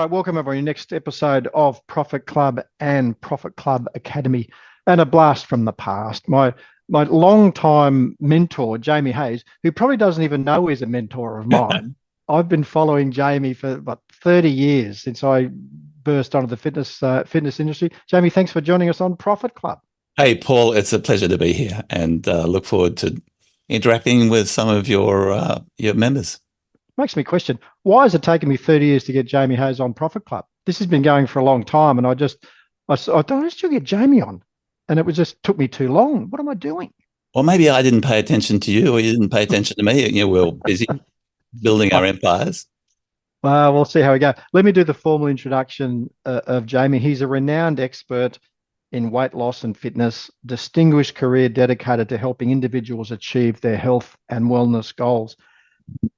right, welcome everyone. Your next episode of Profit Club and Profit Club Academy, and a blast from the past. My long-time mentor, Jamie Hayes, who probably doesn't even know he's a mentor of mine. I've been following Jamie for about 30 years since I burst onto the fitness industry. Jamie, thanks for joining us on Profit Club. Hey, Paul, it's a pleasure to be here and look forward to interacting with some of your members. Makes me question, why has it taken me 30 years to get Jamie Hayes on Profit Club? This has been going for a long time, and I thought, I should get Jamie on, and it was just took me too long. What am I doing? Or maybe I didn't pay attention to you, or you didn't pay attention to me. We're all busy building our empires. We'll see how we go. Let me do the formal introduction of Jamie. He's a renowned expert in weight loss and fitness, distinguished career dedicated to helping individuals achieve their health and wellness goals.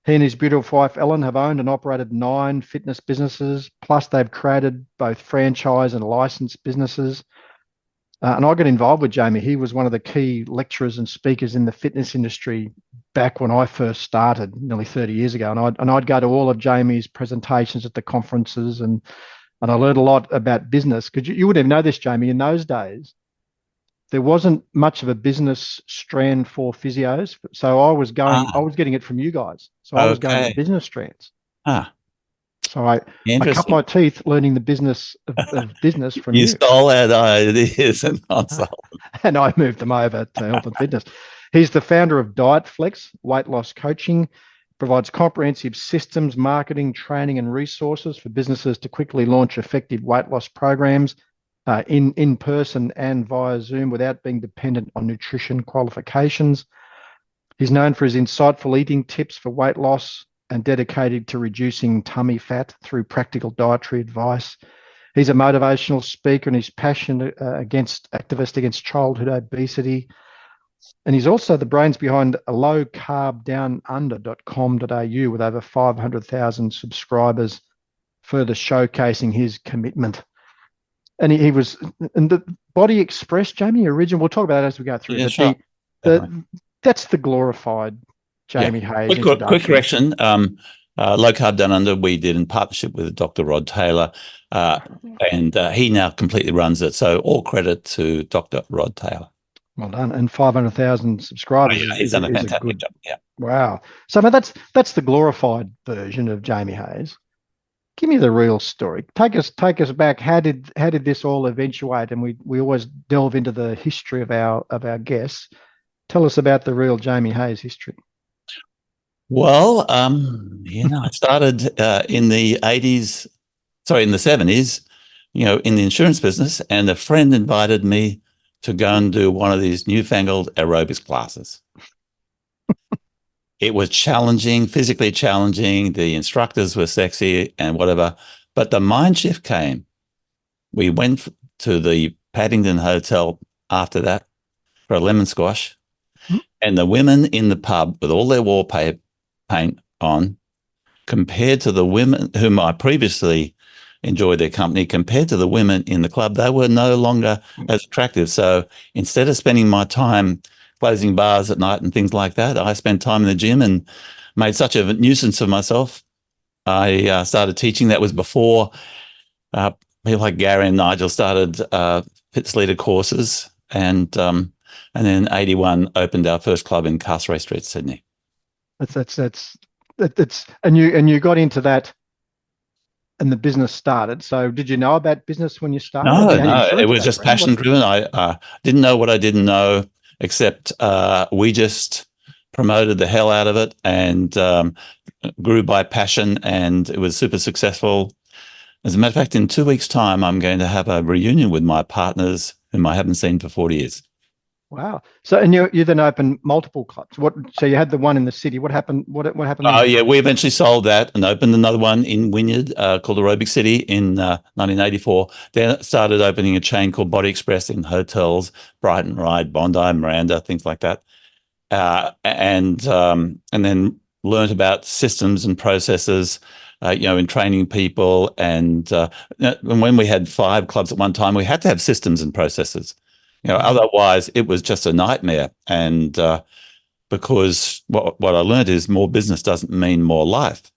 He and his beautiful wife, Ellen, have owned and operated 9 fitness businesses, plus they've created both franchise and licensed businesses. And I got involved with Jamie. He was one of the key lecturers and speakers in the fitness industry back when I first started nearly 30 years ago. And I'd go to all of Jamie's presentations at the conferences, and I learned a lot about business, because you wouldn't even know this, Jamie. In those days, there wasn't much of a business strand for physios. So I was getting it from you guys. So I was going to business strands. So I cut my teeth learning the business of business from you. You stole our ideas and and I moved them over to health and fitness. He's the founder of DietFlex, weight loss coaching, provides comprehensive systems, marketing, training, and resources for businesses to quickly launch effective weight loss programs in person and via Zoom without being dependent on nutrition qualifications. He's known for his insightful eating tips for weight loss and dedicated to reducing tummy fat through practical dietary advice. He's a motivational speaker, and he's passionate activist against childhood obesity. And he's also the brains behind lowcarbdownunder.com.au with over 500,000 subscribers, further showcasing his commitment. And he was in the Body Express, Jamie, original. We'll talk about that as we go through. Yeah, sure. That's the glorified Jamie Hayes. Quick correction. Low Carb Down Under, we did in partnership with Dr. Rod Taylor, and he now completely runs it. So all credit to Dr. Rod Taylor. Well done. And 500,000 subscribers. Yeah, he's done a fantastic job. Yeah. Wow. So that's the glorified version of Jamie Hayes. Give me the real story. Take us back. How did this all eventuate? And we always delve into the history of our guests. Tell us about the real Jamie Hayes history. Well, I started in the 70s, in the insurance business, and a friend invited me to go and do one of these newfangled aerobics classes. It was challenging, physically challenging. The instructors were sexy and whatever, but the mind shift came. We went to the Paddington Hotel after that for a lemon squash, and the women in the pub with all their wallpaper paint on, compared to the women whom I previously enjoyed their company, compared to the women in the club, they were no longer as attractive. So instead of spending my time closing bars at night and things like that, I spent time in the gym and made such a nuisance of myself. I started teaching. That was before people like Gary and Nigel started fitness leader courses, and then 81 opened our first club in Castlereagh Street, Sydney. And you got into that, and the business started. So did you know about business when you started? No, it was just passion driven. I didn't know what I didn't know, except we just promoted the hell out of it and grew by passion, and it was super successful. As a matter of fact, in 2 weeks' time, I'm going to have a reunion with my partners whom I haven't seen for 40 years. Wow. So, and you then opened multiple clubs. So you had the one in the city. What happened? What happened? Oh, yeah. We eventually sold that and opened another one in Wynyard called Aerobic City in 1984. Then started opening a chain called Body Express in hotels, Brighton Ride, Bondi, Miranda, things like that. And then learned about systems and processes, in training people. And when we had 5 clubs at one time, we had to have systems and processes. Otherwise it was just a nightmare. And because what I learned is more business doesn't mean more life.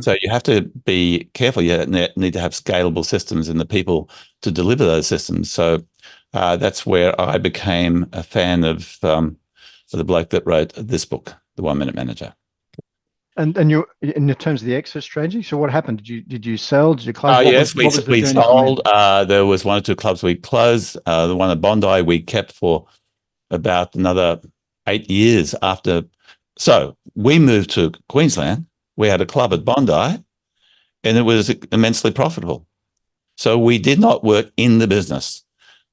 So you have to be careful. You need to have scalable systems and the people to deliver those systems. So that's where I became a fan of the bloke that wrote this book, The 1 Minute Manager. And you, in terms of the exit strategy, so what happened? Did you sell? Did you close? Yes, what was the we journey from sold. There was 1 or 2 clubs we closed. The one at Bondi we kept for about another 8 years after. So we moved to Queensland. We had a club at Bondi, and it was immensely profitable. So we did not work in the business.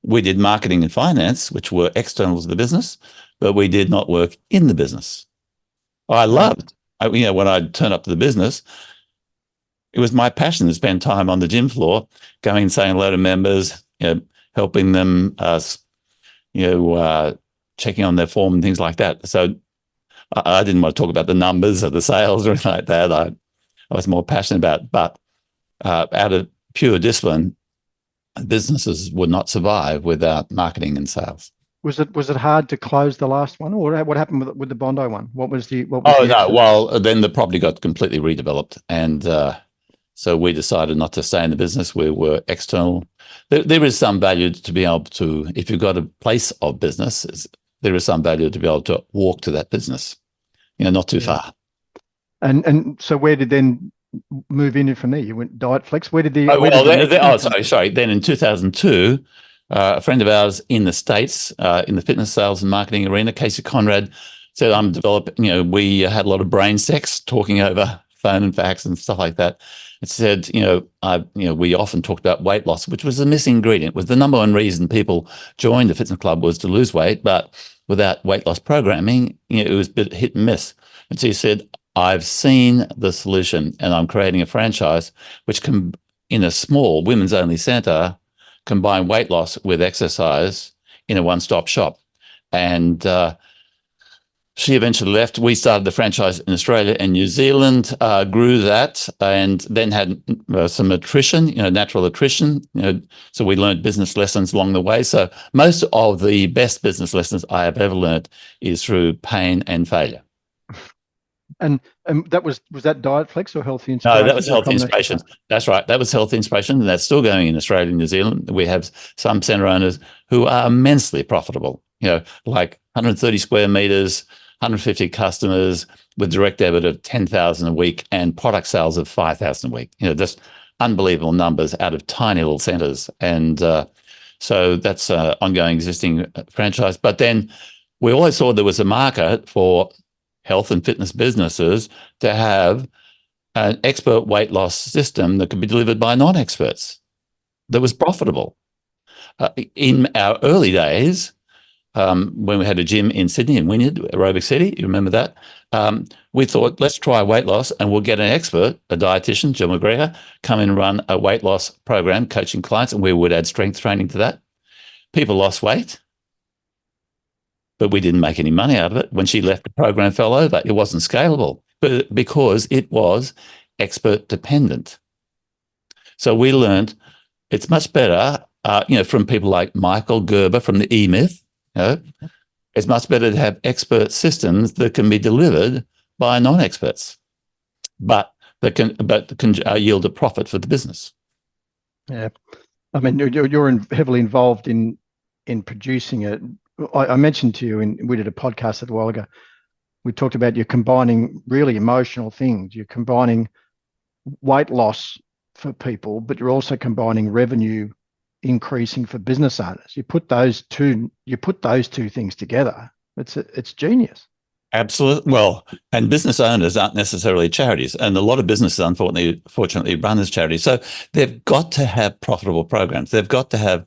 We did marketing and finance, which were external to the business, but we did not work in the business. I loved, when I'd turn up to the business, it was my passion to spend time on the gym floor, going and saying hello to members, helping them, checking on their form and things like that. So I didn't want to talk about the numbers or the sales or anything like that. I was more passionate about, but out of pure discipline, businesses would not survive without marketing and sales. Was it hard to close the last one, or what happened with the Bondi one? What was the no. exit? Well, then the property got completely redeveloped, and so we decided not to stay in the business. We were external. There is some value to be able to, if you've got a place of business, there is some value to be able to walk to that business, not too far. And so where did then move in from there? You went Dietflex. Where did the sorry. Then in 2002, a friend of ours in the States, in the fitness sales and marketing arena, Casey Conrad, said, I'm developing, we had a lot of brain sex talking over phone and fax and stuff like that. It said, we often talked about weight loss, which was the missing ingredient. Was the number one reason people joined the fitness club was to lose weight, but without weight loss programming, it was a bit hit and miss. And so he said, I've seen the solution, and I'm creating a franchise which can, in a small women's only center, combine weight loss with exercise in a one-stop shop. And she eventually left. We started the franchise in Australia and New Zealand, grew that, and then had some attrition, natural attrition. So we learned business lessons along the way. So most of the best business lessons I have ever learned is through pain and failure. And that was that Dietflex or Healthy Inspiration? No, that was Healthy Inspiration. That's right. That was Healthy Inspiration, and that's still going in Australia and New Zealand. We have some centre owners who are immensely profitable, like 130 square metres, 150 customers with direct debit of 10,000 a week and product sales of 5,000 a week. Just unbelievable numbers out of tiny little centres. And so that's an ongoing existing franchise. But then we always saw there was a market for health and fitness businesses to have an expert weight loss system that could be delivered by non-experts that was profitable. In our early days, when we had a gym in Sydney, in Wynyard, Aerobic City, you remember that? We thought, let's try weight loss, and we'll get an expert, a dietitian, Jill McGregor, come in and run a weight loss program, coaching clients, and we would add strength training to that. People lost weight, but we didn't make any money out of it. When she left, the program fell over. It wasn't scalable, but because it was expert dependent. So we learned it's much better, from people like Michael Gerber from the E-Myth. It's much better to have expert systems that can be delivered by non-experts, but that can yield a profit for the business. Yeah, I mean, you're heavily involved in producing it. I mentioned to you, we did a podcast a while ago. We talked about you're combining really emotional things. You're combining weight loss for people, but you're also combining revenue increasing for business owners. You put those two things together. It's genius. Absolutely. Well, and business owners aren't necessarily charities, and a lot of businesses, unfortunately, run as charities. So they've got to have profitable programs. They've got to have,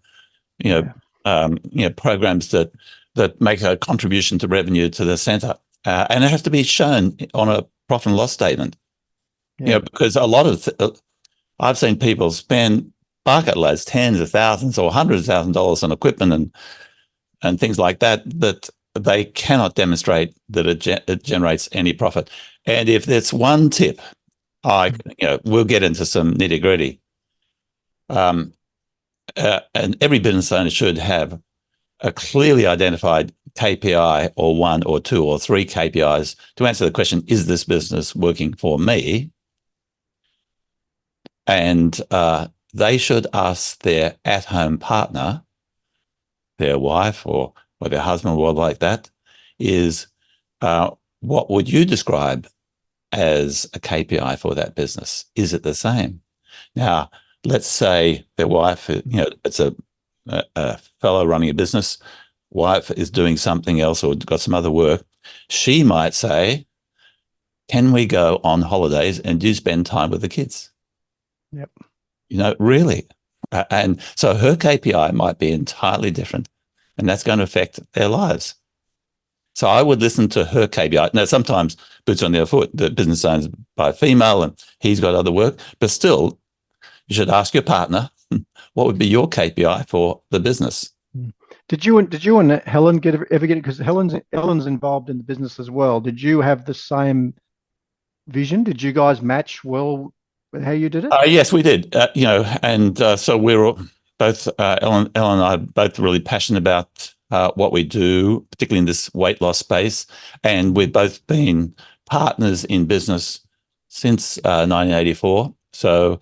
programs that make a contribution to revenue to the centre, and it has to be shown on a profit and loss statement. Because a lot of I've seen people spend bucket loads, tens of thousands or hundreds of thousands of dollars on equipment and things like that they cannot demonstrate that it generates any profit. And if there's one tip, we'll get into some nitty gritty. And every business owner should have a clearly identified KPI or 1 or 2 or 3 KPIs to answer the question, is this business working for me? And they should ask their at-home partner, their wife or their husband or like that, is what would you describe as a KPI for that business? Is it the same? Now, let's say their wife, it's a fellow running a business, wife is doing something else or got some other work. She might say, can we go on holidays and do spend time with the kids? Yep. Really. And so her KPI might be entirely different, and that's going to affect their lives. So I would listen to her KPI. Now, sometimes boots on the other foot, the business owned by a female and he's got other work, but still, you should ask your partner, what would be your KPI for the business? Did you and Helen ever get it? Because Helen's involved in the business as well. Did you have the same vision? Did you guys match well with how you did it? Yes, we did. So we're both Ellen and I are both really passionate about what we do, particularly in this weight loss space, and we've both been partners in business since 1984. So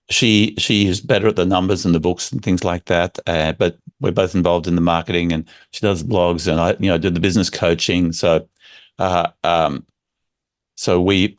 she is better at the numbers and the books and things like that, but we're both involved in the marketing, and she does blogs, and I do the business coaching. So we've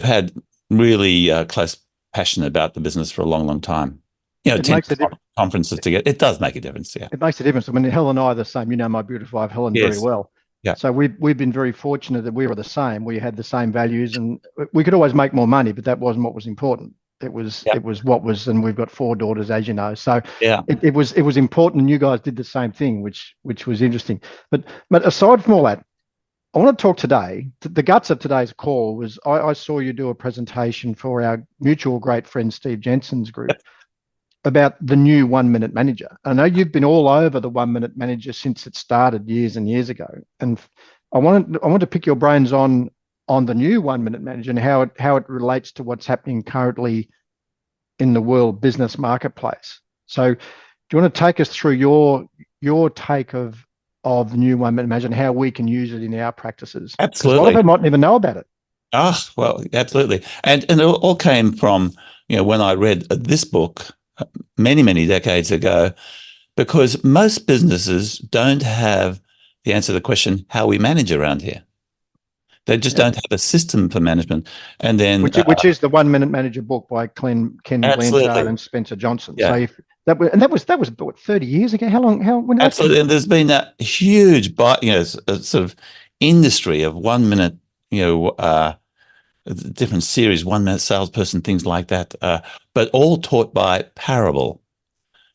had really close passion about the business for a long, long time. It makes a difference. Conferences together. It does make a difference. Yeah, it makes a difference. I mean, Helen and I are the same. You know my beautiful wife Helen very well. Yeah. So we've been very fortunate that we were the same. We had the same values, and we could always make more money, but that wasn't what was important. It was what was, and we've got 4 daughters, as you know. So it was important, and you guys did the same thing, which was interesting. But aside from all that, I want to talk today. The guts of today's call was I saw you do a presentation for our mutual great friend Steve Jensen's group about the new 1 Minute Manager. I know you've been all over the 1 Minute Manager since it started years and years ago, and I want to pick your brains on the new 1 Minute Manager and how it relates to what's happening currently in the world business marketplace. So, do you want to take us through your take of the new 1 Minute Manager and how we can use it in our practices? Absolutely. A lot of people might never know about it. Well, absolutely. And it all came from, when I read this book many, many decades ago, because most businesses don't have the answer to the question, how we manage around here. They just don't have a system for management. And then which is the 1 Minute Manager book by Ken Blanchard and Spencer Johnson. Yeah. So that was what, 30 years ago? When absolutely. And there's been a huge sort of industry of 1 minute, different series, 1 minute salesperson, things like that, but all taught by parable.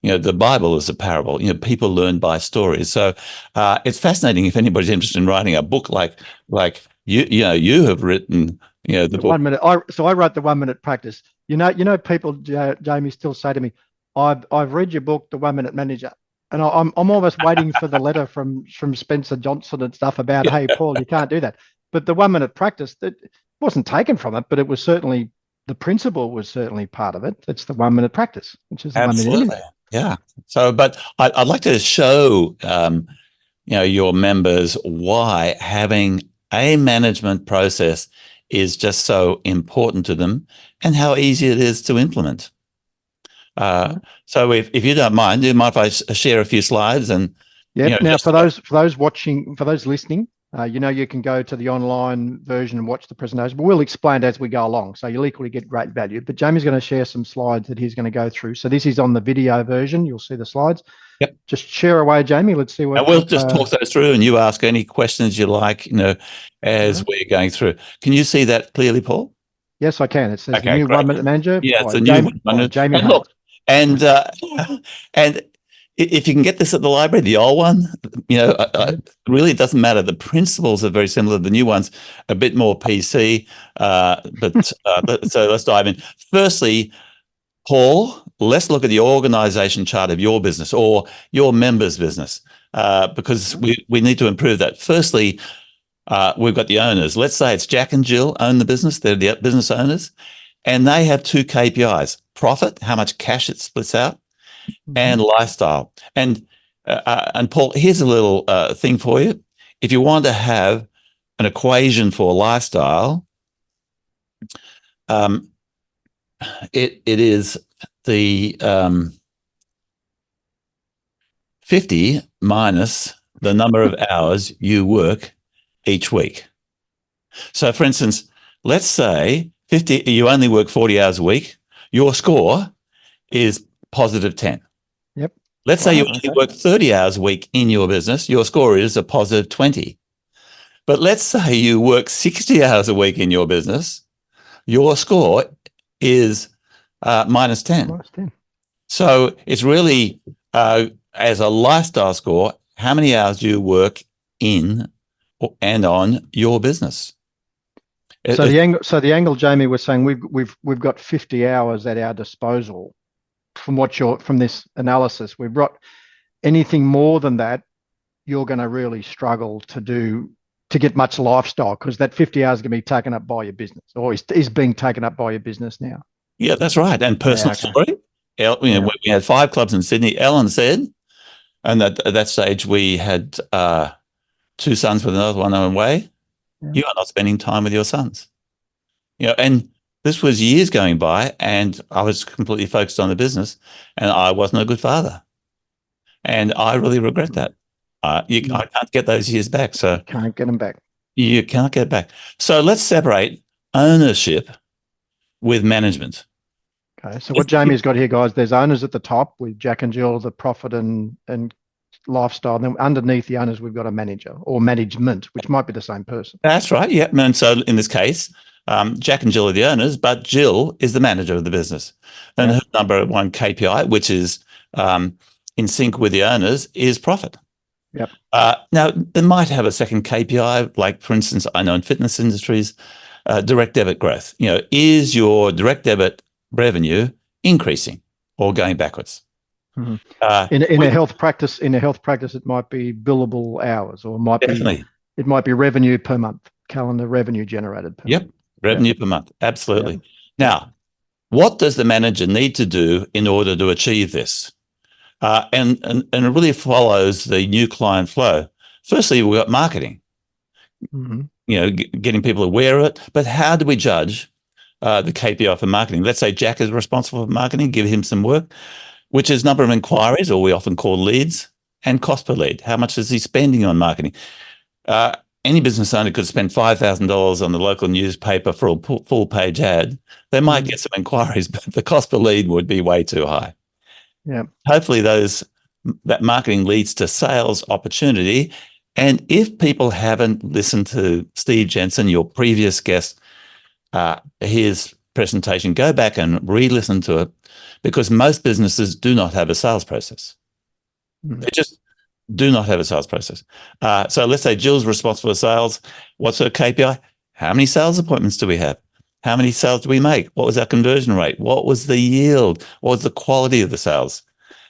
The Bible is a parable. People learn by stories. So it's fascinating if anybody's interested in writing a book like you have written. The book. 1 minute. I wrote the 1 Minute Practice. People, Jamie, still say to me, "I've read your book, The 1 Minute Manager," and I'm almost waiting for the letter from Spencer Johnson and stuff about, "Hey, Paul, you can't do that." But the 1 Minute Practice, that wasn't taken from it, but it was certainly, the principle was certainly part of it. It's the 1 Minute Practice, which is the 1 minute image. Yeah. So, but I'd like to show your members why having a management process is just so important to them and how easy it is to implement. So if you don't mind, do you mind if I share a few slides? And now for those watching, for those listening, you can go to the online version and watch the presentation, but we'll explain it as we go along, so you'll equally get great value. But Jamie's going to share some slides that he's going to go through. So this is on the video version. You'll see the slides. Yep. Just share away, Jamie. Let's see what. And we'll just talk those through, and you ask any questions you like, as we're going through. Can you see that clearly, Paul? Yes, I can. It says the new 1 Minute Manager. Yeah, it's a new 1 Minute. Jamie. And look, and if you can get this at the library, the old one, really it doesn't matter. The principles are very similar. The new one's a bit more PC, so let's dive in. Firstly, Paul, let's look at the organization chart of your business or your members' business, because we need to improve that. Firstly, we've got the owners. Let's say it's Jack and Jill own the business. They're the business owners, and they have 2 KPIs: profit, how much cash it splits out, and lifestyle. And Paul, here's a little thing for you. If you want to have an equation for lifestyle, it is the 50 minus the number of hours you work each week. So, for instance, let's say 50, you only work 40 hours a week. Your score is positive 10. Yep. Let's say you Wow, only okay. work 30 hours a week in your business. Your score is a positive 20. But let's say you work 60 hours a week in your business. Your score is minus 10. Minus 10. So it's really, as a lifestyle score, how many hours do you work in and on your business? So the angle Jamie was saying, we've got 50 hours at our disposal from this analysis. We've got anything more than that, you're going to really struggle to get much lifestyle, because that 50 hours is going to be taken up by your business, or is being taken up by your business now. Yeah, that's right. And personal story. We had 5 clubs in Sydney. Ellen said, and at that stage we had 2 sons with another one on the way. Yeah. You are not spending time with your sons. And this was years going by, and I was completely focused on the business, and I wasn't a good father. And I really regret that. I can't get those years back. So can't get them back. You can't get it back. So let's separate ownership with management. Okay. So what Jamie's got here, guys, there's owners at the top with Jack and Jill, the profit and lifestyle. And then underneath the owners, we've got a manager or management, which might be the same person. That's right. Yeah. And so in this case, Jack and Jill are the owners, but Jill is the manager of the business. And her number 1 KPI, which is in sync with the owners, is profit. Yep. Now, they might have a second KPI, like, for instance, I know in fitness industries, direct debit growth. Is your direct debit revenue increasing or going backwards? Mm-hmm. In a health practice, it might be billable hours, or it might be revenue per month, calendar revenue generated per month. Revenue per month. Absolutely. Now, what does the manager need to do in order to achieve this? And it really follows the new client flow. Firstly, we've got marketing. Mm-hmm. Getting people aware of it. But how do we judge the KPI for marketing? Let's say Jack is responsible for marketing, give him some work, which is number of inquiries, or we often call leads, and cost per lead. How much is he spending on marketing? Any business owner could spend $5,000 on the local newspaper for a full-page ad. They might get some inquiries, but the cost per lead would be way too high. Yeah. Hopefully that marketing leads to sales opportunity. And if people haven't listened to Steve Jensen, your previous guest, his presentation, go back and re-listen to it, because most businesses do not have a sales process. Mm-hmm. They just do not have a sales process. So let's say Jill's responsible for sales. What's her KPI? How many sales appointments do we have? How many sales do we make? What was our conversion rate? What was the yield? What was the quality of the sales?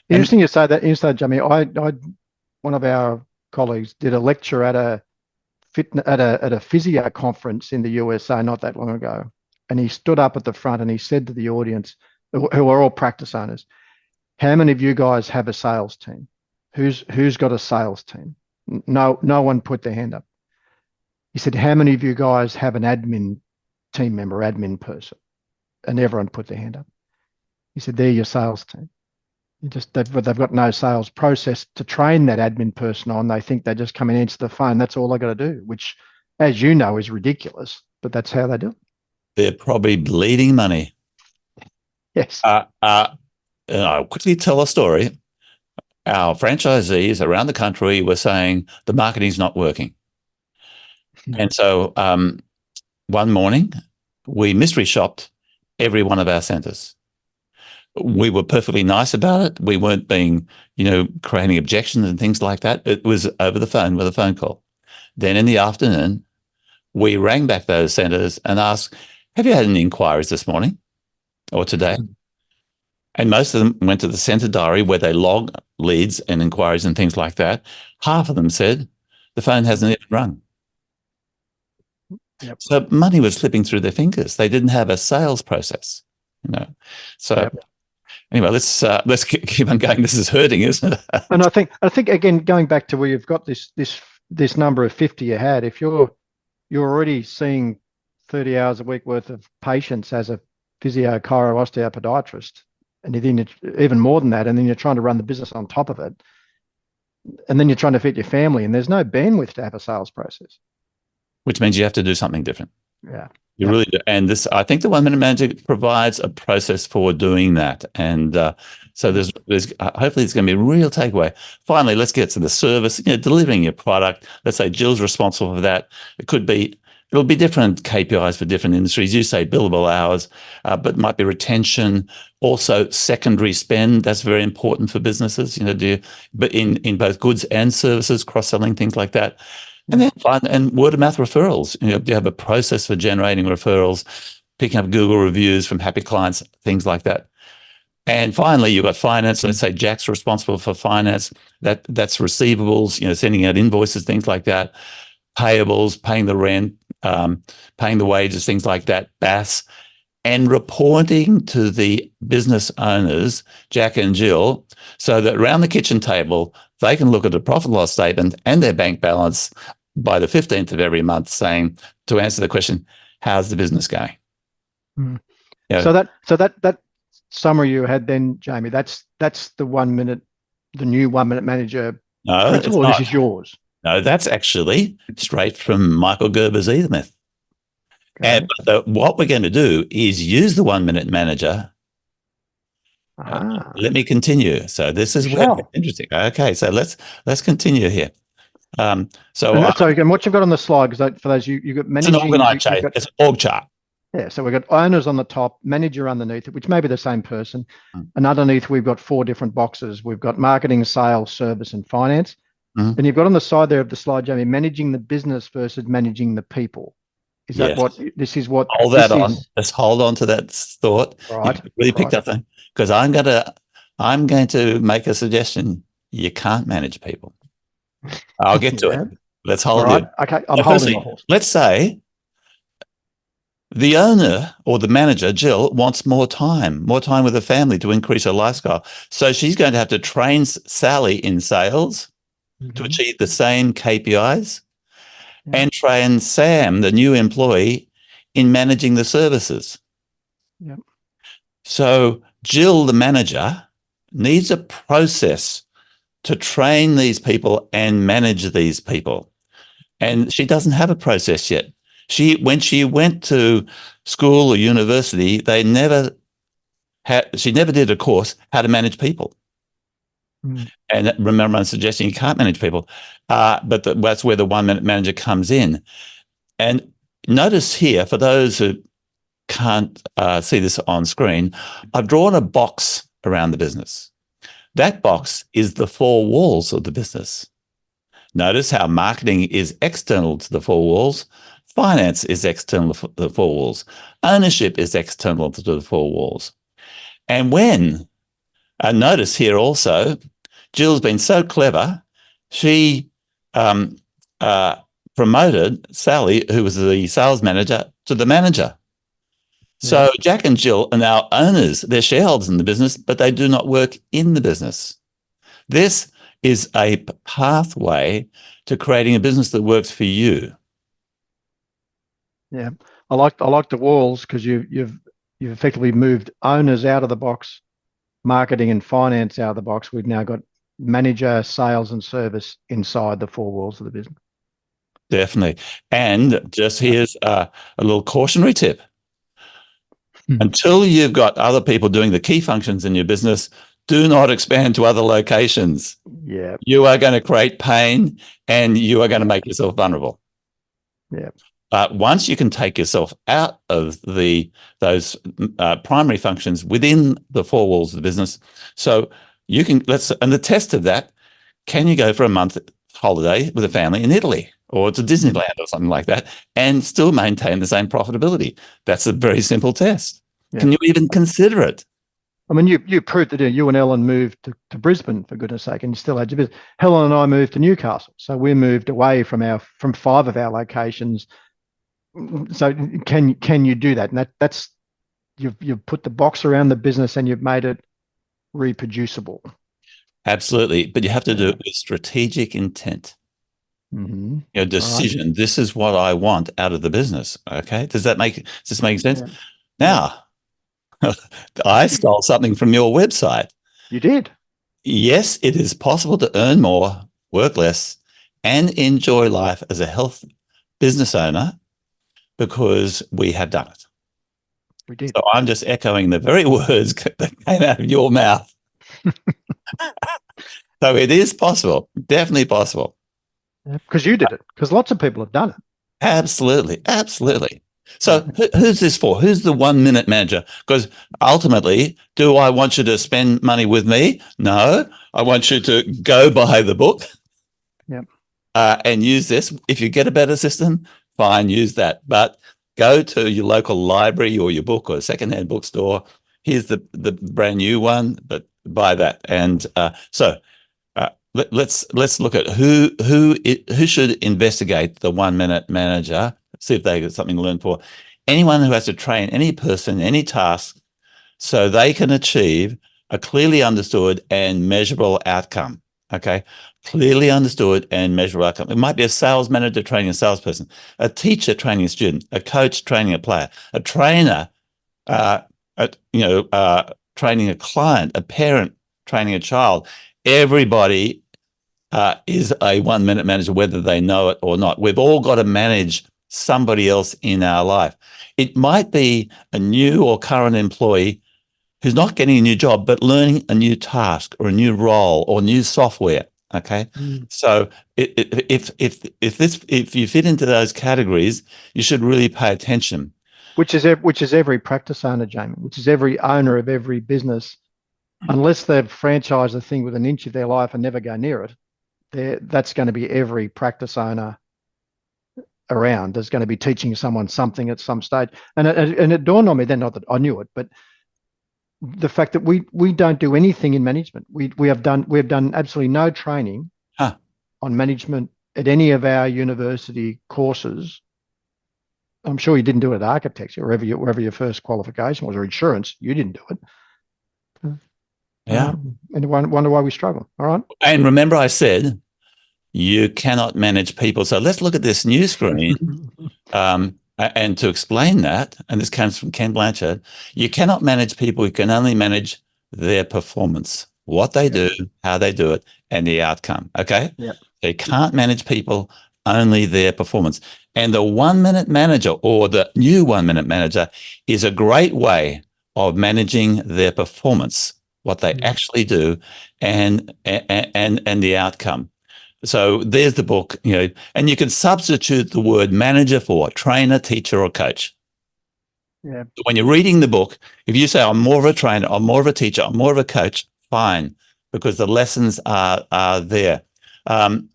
Interesting you say that, Jamie. One of our colleagues did a lecture at a physio conference in the USA not that long ago, and he stood up at the front and he said to the audience, who are all practice owners, "How many of you guys have a sales team? Who's got a sales team?" No one put their hand up. He said, "How many of you guys have an admin team member, admin person?" And everyone put their hand up. He said, "They're your sales team. They've got no sales process to train that admin person on. They think they just come and answer the phone. That's all they got to do," which, as you know, is ridiculous, but that's how they do it. They're probably bleeding money. Yes. I'll quickly tell a story. Our franchisees around the country were saying the marketing's not working. And so one morning, we mystery shopped every one of our centres. We were perfectly nice about it. We weren't being, creating objections and things like that. It was over the phone with a phone call. Then in the afternoon, we rang back those centres and asked, "Have you had any inquiries this morning or today?" And most of them went to the centre diary where they log leads and inquiries and things like that. Half of them said the phone hasn't even rung. Yep. So money was slipping through their fingers. They didn't have a sales process, So anyway, let's keep on going. This is hurting, isn't it? And I think again, going back to where you've got this number of 50 you had, if you're already seeing 30 hours a week worth of patients as a physio, chiro, osteo, podiatrist, and then even more than that, and then you're trying to run the business on top of it, and then you're trying to feed your family, and there's no bandwidth to have a sales process. Which means you have to do something different. Yeah. You really do. And this, I think the 1 Minute Manager provides a process for doing that. And so there's hopefully it's going to be a real takeaway. Finally, let's get to the service, delivering your product. Let's say Jill's responsible for that. It'll be different KPIs for different industries. You say billable hours, but it might be retention, also secondary spend. That's very important for businesses, but in both goods and services, cross-selling, things like that. And then word of mouth referrals. Do you have a process for generating referrals, picking up Google reviews from happy clients, things like that. And finally, you've got finance. Let's say Jack's responsible for finance. That's receivables, sending out invoices, things like that. Payables, paying the rent, paying the wages, things like that. BAS. And reporting to the business owners, Jack and Jill, so that around the kitchen table, they can look at a profit and loss statement and their bank balance by the 15th of every month, saying, to answer the question, how's the business going? Mm. So that summary you had then, Jamie, that's the new 1 Minute Manager principle. This is yours. No, that's actually straight from Michael Gerber's E-Myth. Okay. And what we're going to do is use the 1 Minute Manager. Let me continue. So this is interesting. Okay, so let's continue here. And what you've got on the slide, because for those you've got managing. It's an it's an org chart. Yeah, so we've got owners on the top, manager underneath it, which may be the same person. And underneath, we've got 4 different boxes. We've got marketing, sales, service, and finance. And you've got on the side there of the slide, Jamie, managing the business versus managing the people. Is that what this is? What hold that on? Let's hold on to that thought. Right. You really picked up that, because I'm going to make a suggestion. You can't manage people. I'll get to it. Let's hold it. Okay, I'm holding my horse. Let's say the owner or the manager, Jill, wants more time with the family to increase her lifestyle. So she's going to have to train Sally in sales to achieve the same KPIs. And train Sam, the new employee, in managing the services. Yep. So Jill, the manager, needs a process to train these people and manage these people. And she doesn't have a process yet. When she went to school or university, she never did a course how to manage people. And remember, I'm suggesting you can't manage people, but that's where the 1 Minute Manager comes in. And notice here, for those who can't see this on screen, I've drawn a box around the business. That box is the 4 walls of the business. Notice how marketing is external to the 4 walls, finance is external to the 4 walls, ownership is external to the 4 walls. And notice here also, Jill's been so clever, she promoted Sally, who was the sales manager, to the manager. So Jack and Jill are now owners. They're shareholders in the business, but they do not work in the business. This is a pathway to creating a business that works for you. Yeah, I like the walls, because you've effectively moved owners out of the box, marketing and finance out of the box. We've now got manager, sales, and service inside the 4 walls of the business. Definitely. And just here's a little cautionary tip. Until you've got other people doing the key functions in your business, do not expand to other locations. Yeah. You are going to create pain, and you are going to make yourself vulnerable. Yeah. Once you can take yourself out of those primary functions within the 4 walls of the business, so you can and the test of that, can you go for a month holiday with a family in Italy or to Disneyland or something like that and still maintain the same profitability? That's a very simple test. Yeah. Can you even consider it? I mean, you proved that you and Ellen moved to Brisbane, for goodness sake, and you still had your business. Helen and I moved to Newcastle, so we moved away from 5 of our locations. So can you do that? And that's you've put the box around the business and you've made it reproducible. Absolutely, but you have to do it with strategic intent. Your decision. Right. This is what I want out of the business. Okay, does this make sense? Yeah. Now, I stole something from your website. You did. Yes, it is possible to earn more, work less, and enjoy life as a health business owner because we have done it. We did. So I'm just echoing the very words that came out of your mouth. So it is possible, definitely possible. Because you did it. Because lots of people have done it. Absolutely, absolutely. So who's this for? Who's the 1 minute manager? Because ultimately, do I want you to spend money with me? No, I want you to go buy the book. Yep. And use this. If you get a better system, fine, use that. But go to your local library or your book or secondhand bookstore. Here's the brand new one, but buy that. And let's look at who should investigate the 1 minute manager. See if they got something to learn for. Anyone who has to train any person, any task, so they can achieve a clearly understood and measurable outcome. Okay, clearly understood and measurable outcome. It might be a sales manager training a salesperson, a teacher training a student, a coach training a player, a trainer, training a client, a parent training a child. Everybody is a 1 minute manager, whether they know it or not. We've all got to manage somebody else in our life. It might be a new or current employee who's not getting a new job, but learning a new task or a new role or new software. Okay. So if you fit into those categories, you should really pay attention. Which is every practice owner, Jamie, which is every owner of every business, unless they've franchised a thing with an inch of their life and never go near it. That's going to be every practice owner around. There's going to be teaching someone something at some stage. And it dawned on me then, not that I knew it, but the fact that we don't do anything in management. We have done absolutely no training on management at any of our university courses. I'm sure you didn't do it at architecture, wherever your first qualification was, or insurance. You didn't do it. Yeah. And wonder why we struggle. All right. And remember, I said you cannot manage people. So let's look at this new screen. And to explain that, and this comes from Ken Blanchard, you cannot manage people. You can only manage their performance, what they do, how they do it, and the outcome. Okay. Yeah. So you can't manage people, only their performance. And the 1 minute manager or the new 1 minute manager is a great way of managing their performance, what they actually do, and the outcome. So there's the book, and you can substitute the word manager for trainer, teacher, or coach. Yeah. When you're reading the book, if you say, I'm more of a trainer, I'm more of a teacher, I'm more of a coach, fine, because the lessons are there. And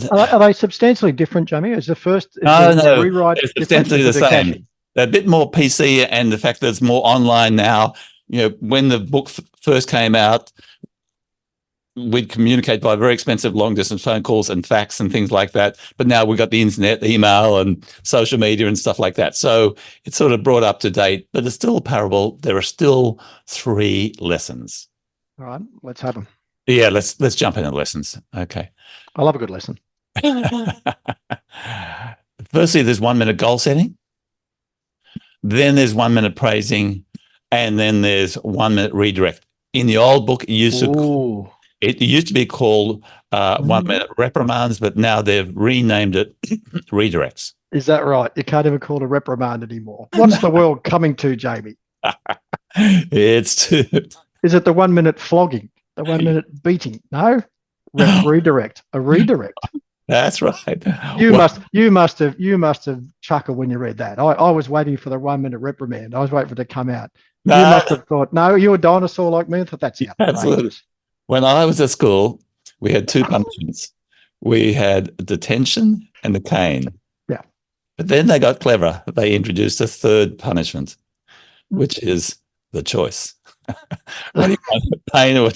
are they substantially different, Jamie? Is the first no, rewrite it's substantially the same? They're a bit more PC, and the fact that it's more online now. When the book first came out, we'd communicate by very expensive long distance phone calls and fax and things like that. But now we've got the internet, email and social media and stuff like that. So it's sort of brought up to date, but it's still a parable. There are still 3 lessons. All right, let's have them. Yeah, let's jump into lessons. Okay. I love a good lesson. Firstly, there's 1 minute goal setting. Then there's 1 minute praising, and then there's 1 minute redirect. In the old book, it used to be called 1 minute reprimands, but now they've renamed it redirects. Is that right? You can't even call it a reprimand anymore. What's the world coming to, Jamie? Is it the 1 minute flogging, the 1 minute beating? No, redirect. A redirect. That's right. You must have chuckled when you read that. I was waiting for the 1 minute reprimand. I was waiting for it to come out. You must have thought, no, you're a dinosaur like me. I thought that's absolutely. When I was at school, we had 2 punishments. We had detention and the cane. Yeah. But then they got clever. They introduced a 3rd punishment, which is the choice. What do you want, pain or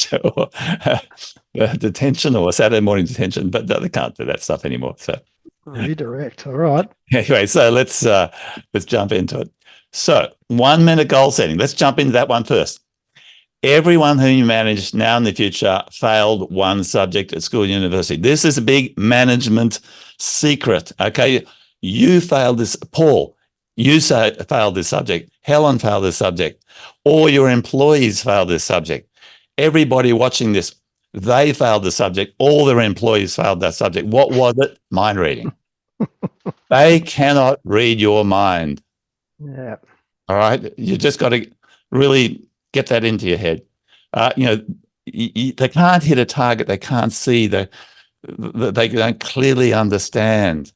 detention or Saturday morning detention? But they can't do that stuff anymore. So redirect. All right. Anyway, so let's jump into it. So 1 minute goal setting. Let's jump into that one first. Everyone whom you manage now in the future failed one subject at school, university. This is a big management secret. Okay. You failed this. Paul, You failed this subject. Helen failed this subject. All your employees failed this subject. Everybody watching this, they failed the subject. All their employees failed that subject. What was it? Mind reading. They cannot read your mind. Yeah. All right. You just got to really get that into your head. They can't hit a target. They can't see they don't clearly understand.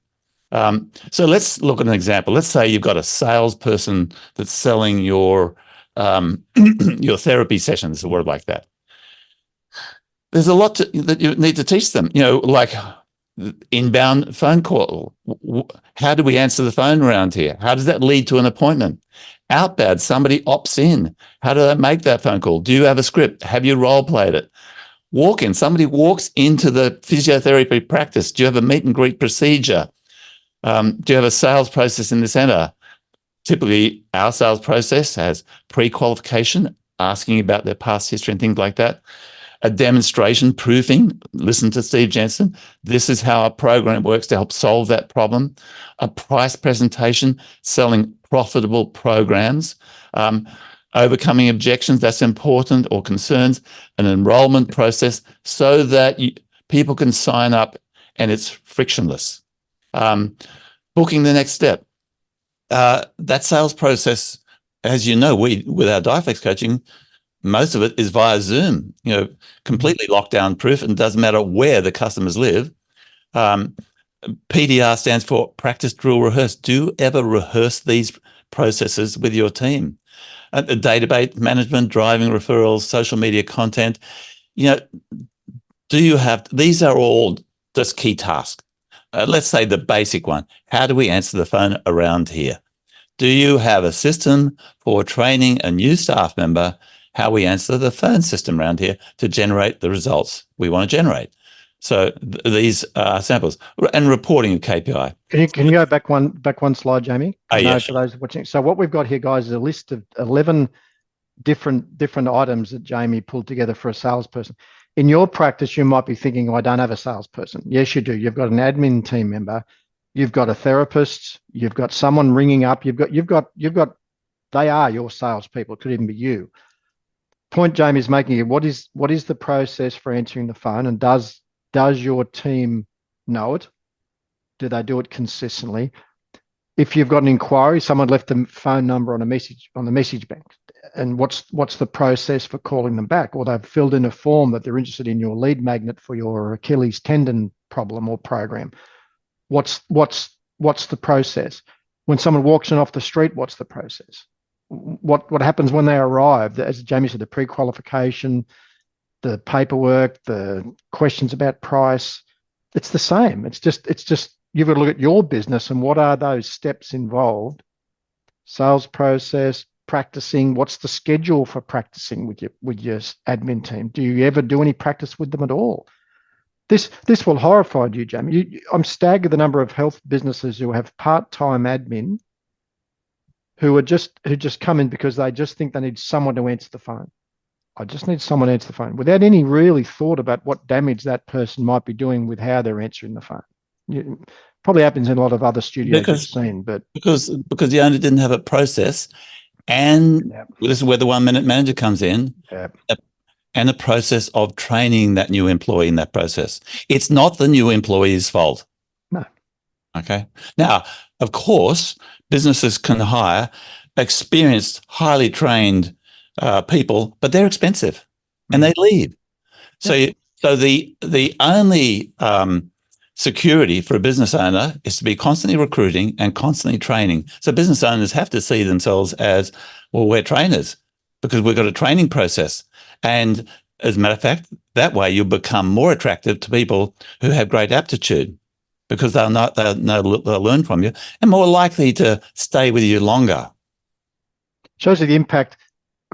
So let's look at an example. Let's say you've got a salesperson that's selling your your therapy sessions, a word like that. There's a lot that you need to teach them, like inbound phone call. How do we answer the phone around here? How does that lead to an appointment? Outbound, somebody opts in. How do they make that phone call? Do you have a script? Have you role played it? Walk in, somebody walks into the physiotherapy practice. Do you have a meet and greet procedure? Do you have a sales process in the center? Typically, our sales process has pre-qualification, asking about their past history and things like that. A demonstration, proofing. Listen to Steve Jensen. This is how our program works to help solve that problem. A price presentation, selling profitable programs. Overcoming objections, that's important, or concerns. An enrollment process so that people can sign up and it's frictionless. Booking the next step. That sales process, as you know, with our Diaflex coaching, most of it is via Zoom, completely lockdown proof, and doesn't matter where the customers live. PDR stands for practice, drill, rehearse. Do ever rehearse these processes with your team. The database management, driving referrals, social media content. These are all just key tasks. Let's say the basic one. How do we answer the phone around here? Do you have a system for training a new staff member how we answer the phone system around here to generate the results we want to generate? So these are samples and reporting of KPI. Can you go back one slide, Jamie? Yes. For those watching. So what we've got here, guys, is a list of 11 different items that Jamie pulled together for a salesperson. In your practice, you might be thinking, I don't have a salesperson. Yes, you do. You've got an admin team member. You've got a therapist. You've got someone ringing up. You've got. They are your salespeople. It could even be you. Point Jamie's making here. What is the process for answering the phone, and does your team know it? Do they do it consistently? If you've got an inquiry, someone left a phone number on the message bank, and what's the process for calling them back? Or they've filled in a form that they're interested in your lead magnet for your Achilles tendon problem or program. What's the process? When someone walks in off the street, what's the process? What happens when they arrive? As Jamie said, the pre-qualification, the paperwork, the questions about price, it's the same. It's just you've got to look at your business and what are those steps involved? Sales process, practicing. What's the schedule for practicing with your admin team? Do you ever do any practice with them at all? This will horrify you, Jamie. I'm staggered the number of health businesses who have part-time admin who just come in because they just think they need someone to answer the phone. I just need someone to answer the phone without any really thought about what damage that person might be doing with how they're answering the phone. Probably happens in a lot of other studios you've seen, but because you only didn't have a process, and this is where the 1 minute manager comes in, and a process of training that new employee in that process. It's not the new employee's fault. No. Okay. Now, of course, businesses can hire experienced, highly trained people, but they're expensive and they leave. So the only security for a business owner is to be constantly recruiting and constantly training. So business owners have to see themselves as, well, we're trainers because we've got a training process. And as a matter of fact, that way you'll become more attractive to people who have great aptitude because they'll learn from you and more likely to stay with you longer. Shows you the impact.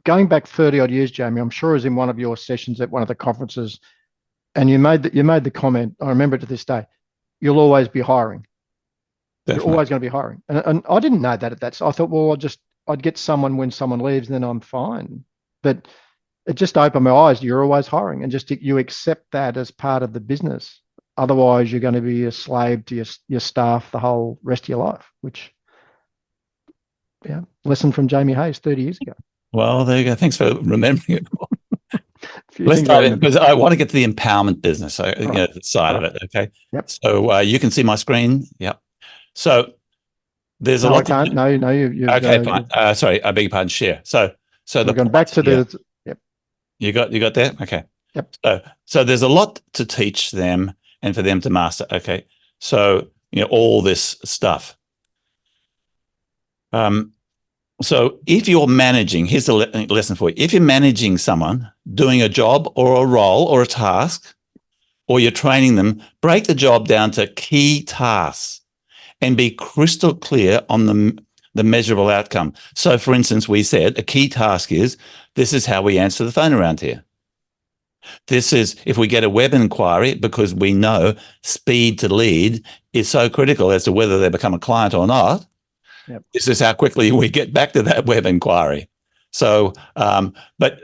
Going back 30 odd years, Jamie, I'm sure it was in one of your sessions at one of the conferences, and you made the comment, I remember it to this day, you'll always be hiring. Definitely. You're always going to be hiring. And I didn't know that at that. So I thought, well, I'd get someone when someone leaves and then I'm fine. But it just opened my eyes. You're always hiring, and just you accept that as part of the business. Otherwise, you're going to be a slave to your staff the whole rest of your life, which Yeah. Lesson from Jamie Hayes 30 years ago. Well, there you go. Thanks for remembering it. Few Let's things I start in remember. because I want to get to the empowerment business, so, you know, the side of it. Okay. Yep. So you can see my screen. Yep. So there's a No, I lot. can't. No, you've Okay, fine. Sorry, I beg your pardon. Share. So the we're going back to point here- the. Yep. you got that? Okay. Yep. So there's a lot to teach them and for them to master. Okay. So, you know, all this stuff. So if you're managing, here's the lesson for you. If you're managing someone doing a job or a role or a task, or you're training them, break the job down to key tasks and be crystal clear on the measurable outcome. So for instance, we said a key task is, this is how we answer the phone around here. This is if we get a web inquiry, because we know speed to lead is so critical as to whether they become a client or not. Yep. This is how quickly we get back to that web inquiry. So, but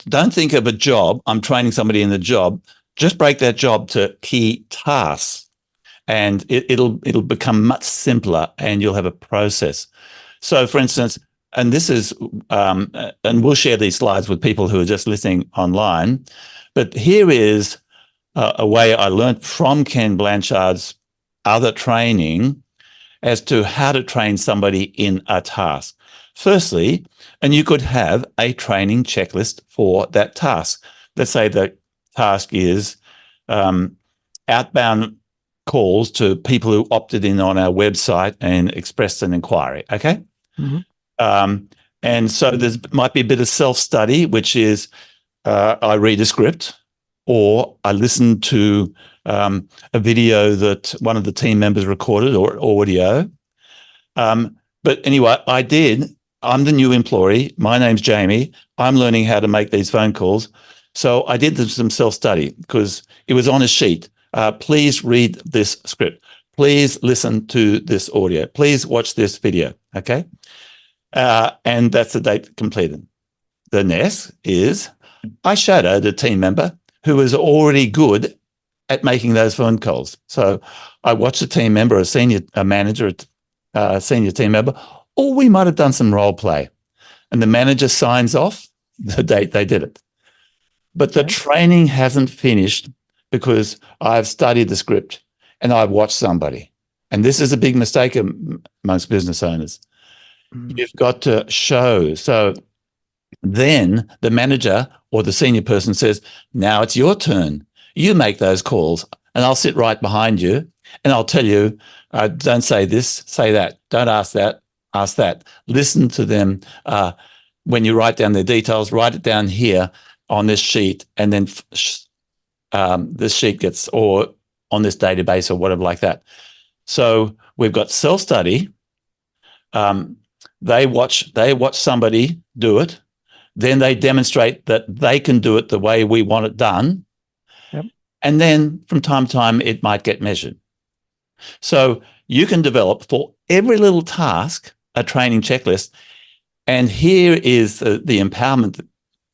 don't think of a job. I'm training somebody in the job. Just break that job to key tasks, and it'll become much simpler, and you'll have a process. So, for instance, and this is, and we'll share these slides with people who are just listening online. But here is a way I learned from Ken Blanchard's other training as to how to train somebody in a task. Firstly, and you could have a training checklist for that task. Let's say the task is outbound calls to people who opted in on our website and expressed an inquiry. Okay. Mm-hmm. And so there might be a bit of self-study, which is I read a script or I listen to a video that one of the team members recorded or audio. But anyway, I'm the new employee. My name's Jamie. I'm learning how to make these phone calls. So I did some self-study because it was on a sheet. Please read this script. Please listen to this audio. Please watch this video. Okay. And that's the date completed. The next is I shadowed a team member who was already good at making those phone calls. So I watched a team member, a manager, a senior team member, or we might have done some role play. And the manager signs off the date they did it. But the training hasn't finished because I've studied the script and I've watched somebody. And this is a big mistake amongst business owners. You've got to show. So then the manager or the senior person says, now it's your turn. You make those calls and I'll sit right behind you and I'll tell you, don't say this, say that. Don't ask that, ask that. Listen to them. When you write down their details, write it down here on this sheet, and then this sheet gets, or on this database or whatever like that. So we've got self-study. They watch somebody do it. Then they demonstrate that they can do it the way we want it done. Yep. And then from time to time, it might get measured. So you can develop for every little task a training checklist. And here is the empowerment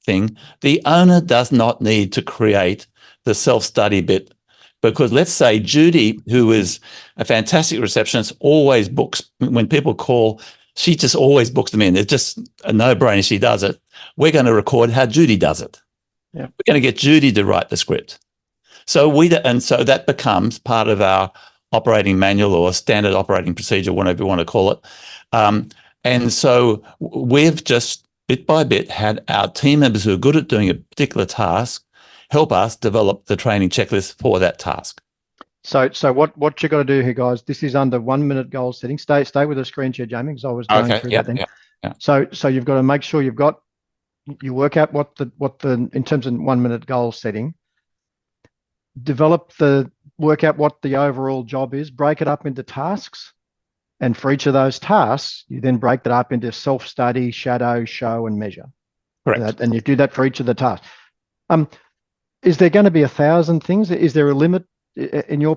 thing. The owner does not need to create the self-study bit, because let's say Judy, who is a fantastic receptionist, always books, when people call, she just always books them in. It's just a no-brainer. She does it. We're going to record how Judy does it. Yeah. We're going to get Judy to write the script. So so that becomes part of our operating manual or standard operating procedure, whatever you want to call it. And so we've just bit by bit had our team members who are good at doing a particular task help us develop the training checklist for that task. So what you got to do here, guys? This is under 1 minute goal setting. Stay with the screen share, Jamie, because I was going through that thing. Yeah. So you've got to make sure you work out what the in terms of 1 minute goal setting. Work out what the overall job is. Break it up into tasks, and for each of those tasks, you then break that up into self-study, shadow, show, and measure. Correct. And you do that for each of the tasks. Is there going to be 1,000 things? Is there a limit in your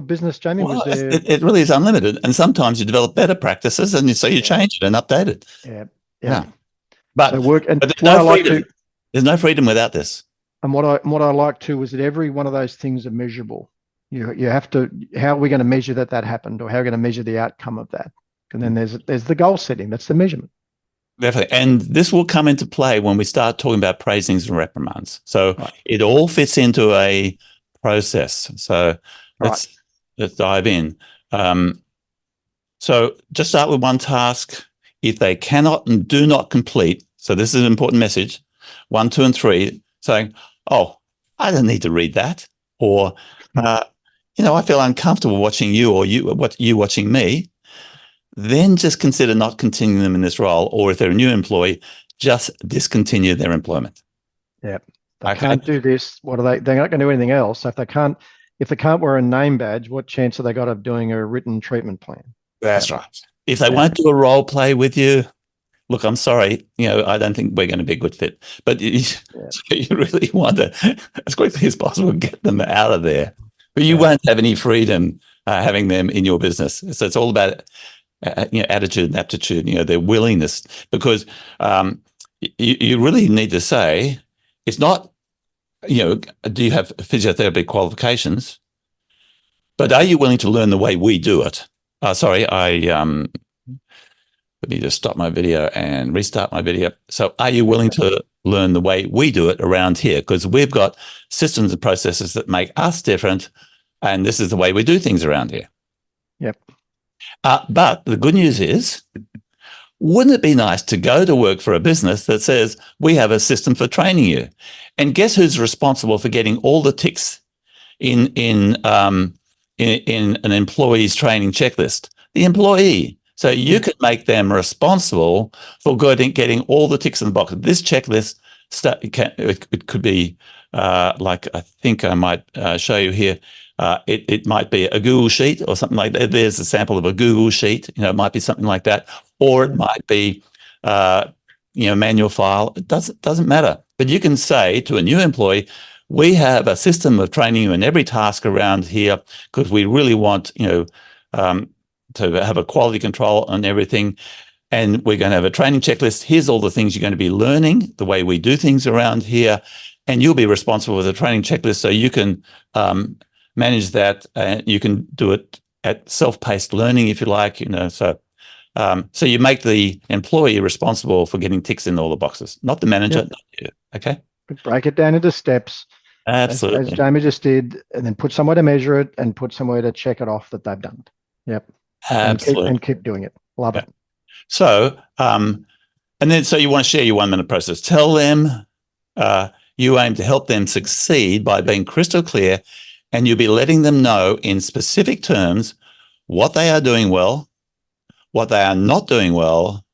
business, Jamie? Well, it really is unlimited, and sometimes you develop better practices, and so you change it and update it. Yeah. But, so work, and but there's what no I like freedom. There's no freedom without this. And what I like too is that every one of those things are measurable. You have to, how are we going to measure that happened, or how are we going to measure the outcome of that? And then there's the goal setting. That's the measurement. Definitely. And this will come into play when we start talking about praisings and reprimands. So it all fits into a process. So let's dive in. So just start with one task. If they cannot and do not complete, so this is an important message, 1, 2, and 3, saying, oh, I don't need to read that. Or, I feel uncomfortable watching you or you watching me. Then just consider not continuing them in this role, or if they're a new employee, just discontinue their employment. Yeah. They can't do this. What are they? They're not going to do anything else. So if they can't wear a name badge, what chance have they got of doing a written treatment plan? That's right. If they won't do a role play with you, look, I'm sorry, I don't think we're going to be a good fit. But you really want to, as quickly as possible, get them out of there. But you won't have any freedom having them in your business. So it's all about attitude and aptitude, their willingness, because you really need to say, it's not, do you have physiotherapy qualifications, but are you willing to learn the way we do it? Let me just stop my video and restart my video. So are you willing to learn the way we do it around here? Because we've got systems and processes that make us different, and this is the way we do things around here. Yep. But the good news is, wouldn't it be nice to go to work for a business that says, we have a system for training you? And guess who's responsible for getting all the ticks in an employee's training checklist? The employee. So you could make them responsible for getting all the ticks in the box. This checklist, it could be like, I think I might show you here. It might be a Google sheet or something like that. There's a sample of a Google sheet. It might be something like that, or it might be manual file. It doesn't matter. But you can say to a new employee, we have a system of training you in every task around here because we really want to have a quality control on everything. And we're going to have a training checklist. Here's all the things you're going to be learning, the way we do things around here. And you'll be responsible for the training checklist so you can manage that. You can do it at self-paced learning, if you like, So you make the employee responsible for getting ticks in all the boxes, not the manager, not you. Okay? Break it down into steps. Absolutely. As Jamie just did, and then put somewhere to measure it and put somewhere to check it off that they've done it. Yep. Absolutely. And keep doing it. Love it. So, so you want to share your 1 minute process. Tell them you aim to help them succeed by being crystal clear, and you'll be letting them know in specific terms what they are doing well, what they are not doing well,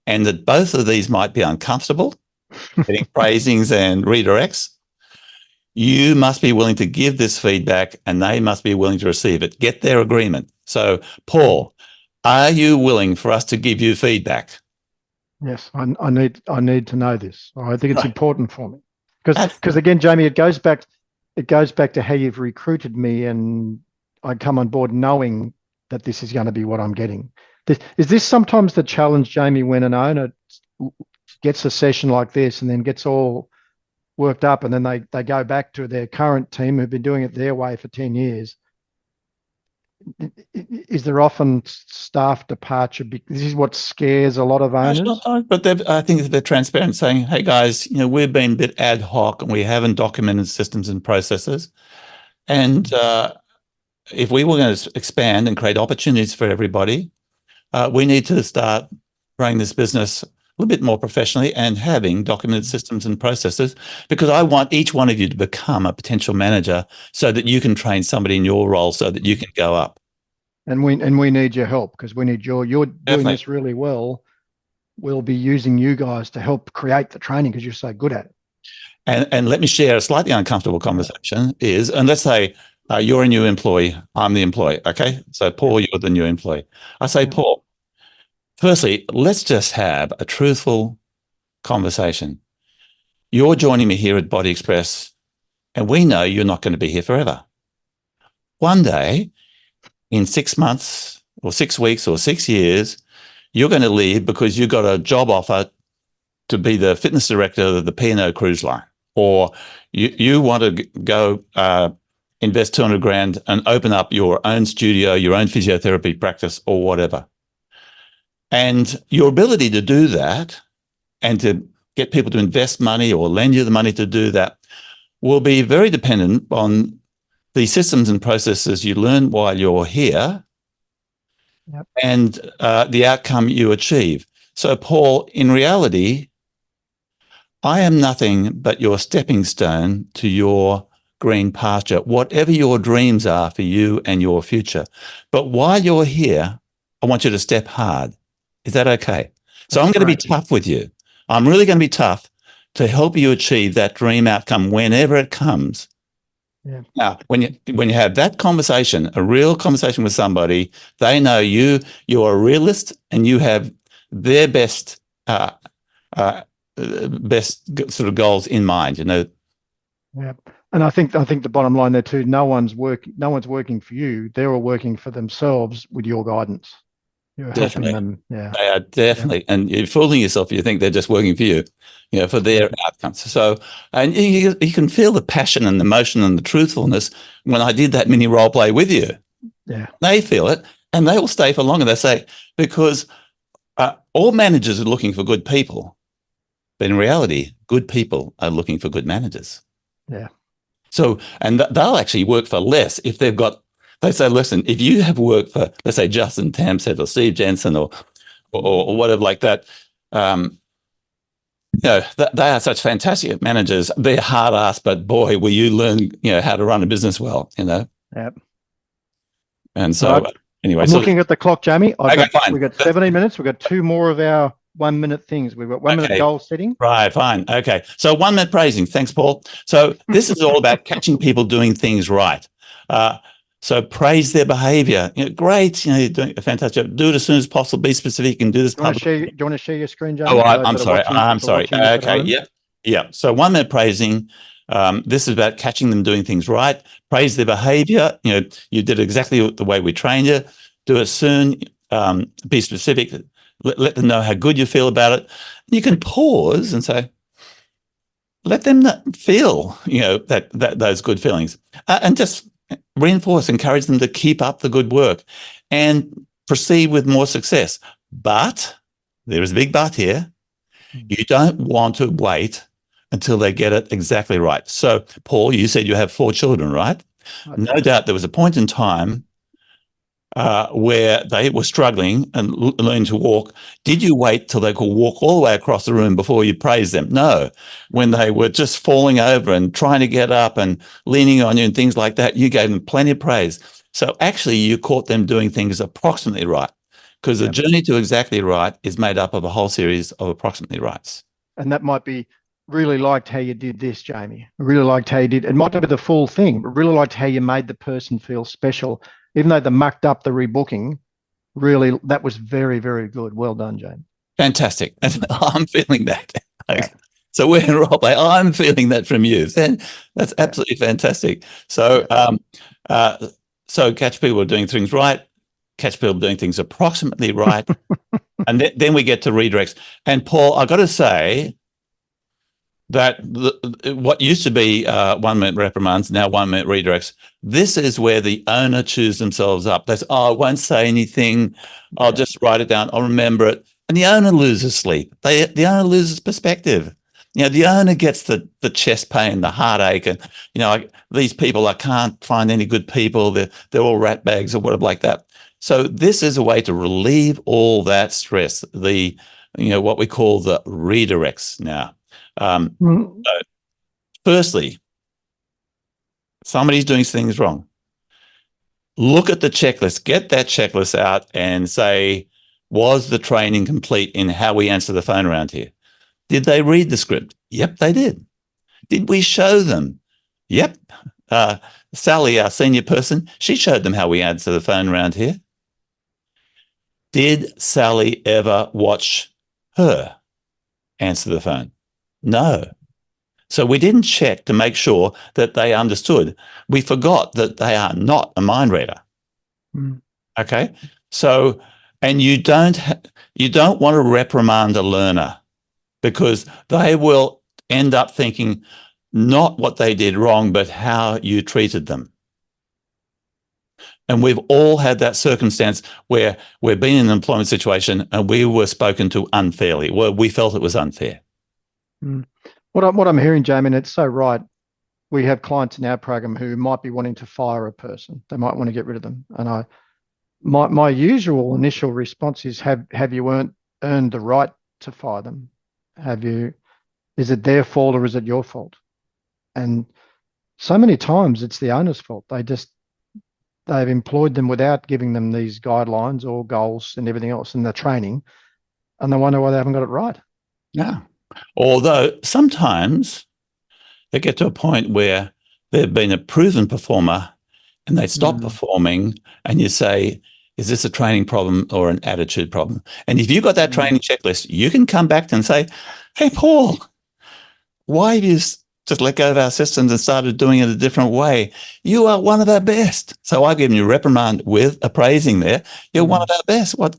and that both of these might be uncomfortable, getting praisings and redirects. You must be willing to give this feedback, and they must be willing to receive it. Get their agreement. So, Paul, are you willing for us to give you feedback? Yes, I need to know this. I think it's important for me because again, Jamie, it goes back to how you've recruited me, and I come on board knowing that this is going to be what I'm getting. Is this sometimes the challenge, Jamie, when an owner gets a session like this and then gets all worked up, and then they go back to their current team who've been doing it their way for 10 years? Is there often staff departure? This is what scares a lot of owners. But I think they're transparent, saying, hey guys, we've been a bit ad hoc and we haven't documented systems and processes. And if we were going to expand and create opportunities for everybody, we need to start running this business a little bit more professionally and having documented systems and processes, because I want each one of you to become a potential manager so that you can train somebody in your role so that you can go up. And we need your help, because we need you're doing this really well. We'll be using you guys to help create the training because you're so good at it. And let me share a slightly uncomfortable conversation and let's say you're a new employee, I'm the employee. Okay. So Paul, you're the new employee. I say, Paul, firstly, let's just have a truthful conversation. You're joining me here at Body Express, and we know you're not going to be here forever. One day, in 6 months or 6 weeks or 6 years, you're going to leave because you got a job offer to be the fitness director of the P&O Cruise Line, or you want to go invest 200 grand and open up your own studio, your own physiotherapy practice, or whatever. And your ability to do that and to get people to invest money or lend you the money to do that will be very dependent on the systems and processes you learn while you're here. Yep. And the outcome you achieve. So, Paul, in reality, I am nothing but your stepping stone to your green pasture, whatever your dreams are for you and your future. But while you're here, I want you to step hard. Is that okay? So I'm going to be tough with you. I'm really going to be tough to help you achieve that dream outcome whenever it comes. Yeah. Now, when you have that conversation, a real conversation with somebody, they know you're a realist and you have their best sort of goals in mind. Yeah. And I think the bottom line there too, no one's working for you. They're all working for themselves with your guidance. You're helping them. Yeah. They are definitely, and you're fooling yourself if you think they're just working for you, for their outcomes. So, and you can feel the passion and the emotion and the truthfulness when I did that mini role play with you. Yeah. They feel it and they will stay for longer. They say, because all managers are looking for good people, but in reality, good people are looking for good managers. Yeah. So, and they'll actually work for less if they've got. They say, listen, if you have worked for, let's say, Justin Tamset or Steve Jensen or whatever like that, they are such fantastic managers. They're hard ass, but boy, will you learn, how to run a business well, Yep. And so, anyway, I'm looking at the clock, Jamie. Fine. We've got 17 minutes. We've got 2 more of our 1 minute things. We've got 1 minute goal setting. Right, fine. Okay. So 1 minute praising. Thanks, Paul. So this is all about catching people doing things right. So praise their behavior. Great. You're doing a fantastic job. Do it as soon as possible. Be specific and do this. Do you want to share your screen, Jamie? Oh, I'm sorry. I'm sorry. Okay. Yeah. So 1 minute praising. This is about catching them doing things right. Praise their behavior. You did exactly the way we trained you. Do it soon. Be specific. Let them know how good you feel about it. You can pause and say, let them feel, that those good feelings, and just reinforce, encourage them to keep up the good work and proceed with more success. But there is a big but here. You don't want to wait until they get it exactly right. So, Paul, you said you have 4 children, right? Okay. No doubt there was a point in time where they were struggling and learning to walk. Did you wait till they could walk all the way across the room before you praised them? No. When they were just falling over and trying to get up and leaning on you and things like that, you gave them plenty of praise. So actually you caught them doing things approximately right, because the journey to exactly right is made up of a whole series of approximately rights. And that might be, really liked how you did this, Jamie. I really liked how you did. It might not be the full thing, but really liked how you made the person feel special. Even though they mucked up the rebooking, really, that was very, very good. Well done, Jamie. Fantastic. I'm feeling that. Okay. So we're in role play. I'm feeling that from you. That's absolutely fantastic. So, so catch people doing things right, catch people doing things approximately right, and then we get to redirects. And Paul, I've got to say that what used to be 1 minute reprimands, now 1 minute redirects, this is where the owner chews themselves up. That's, I won't say anything. I'll just write it down. I'll remember it. And the owner loses sleep. The owner loses perspective. The owner gets the chest pain, the heartache, and, these people, I can't find any good people. They're all rat bags or whatever like that. So this is a way to relieve all that stress, what we call the redirects now. So firstly, somebody's doing things wrong. Look at the checklist, get that checklist out and say, was the training complete in how we answer the phone around here? Did they read the script? Yep, they did. Did we show them? Yep. Sally, our senior person, she showed them how we answer the phone around here. Did Sally ever watch her answer the phone? No. So we didn't check to make sure that they understood. We forgot that they are not a mind reader. Okay. So, and you don't want to reprimand a learner, because they will end up thinking not what they did wrong, but how you treated them. And we've all had that circumstance where we've been in an employment situation and we were spoken to unfairly, where we felt it was unfair. What I'm hearing, Jamie, and it's so right. We have clients in our program who might be wanting to fire a person. They might want to get rid of them. And my usual initial response is, have you earned the right to fire them? Is it their fault or is it your fault? And so many times it's the owner's fault. They've employed them without giving them these guidelines or goals and everything else in the training, and they wonder why they haven't got it right. Yeah. Although sometimes they get to a point where they've been a proven performer and they stop performing, and you say, is this a training problem or an attitude problem? And if you've got that training checklist, you can come back and say, hey, Paul, why have you just let go of our systems and started doing it a different way? You are one of our best. So I've given you a reprimand with appraising there. You're one of our best. What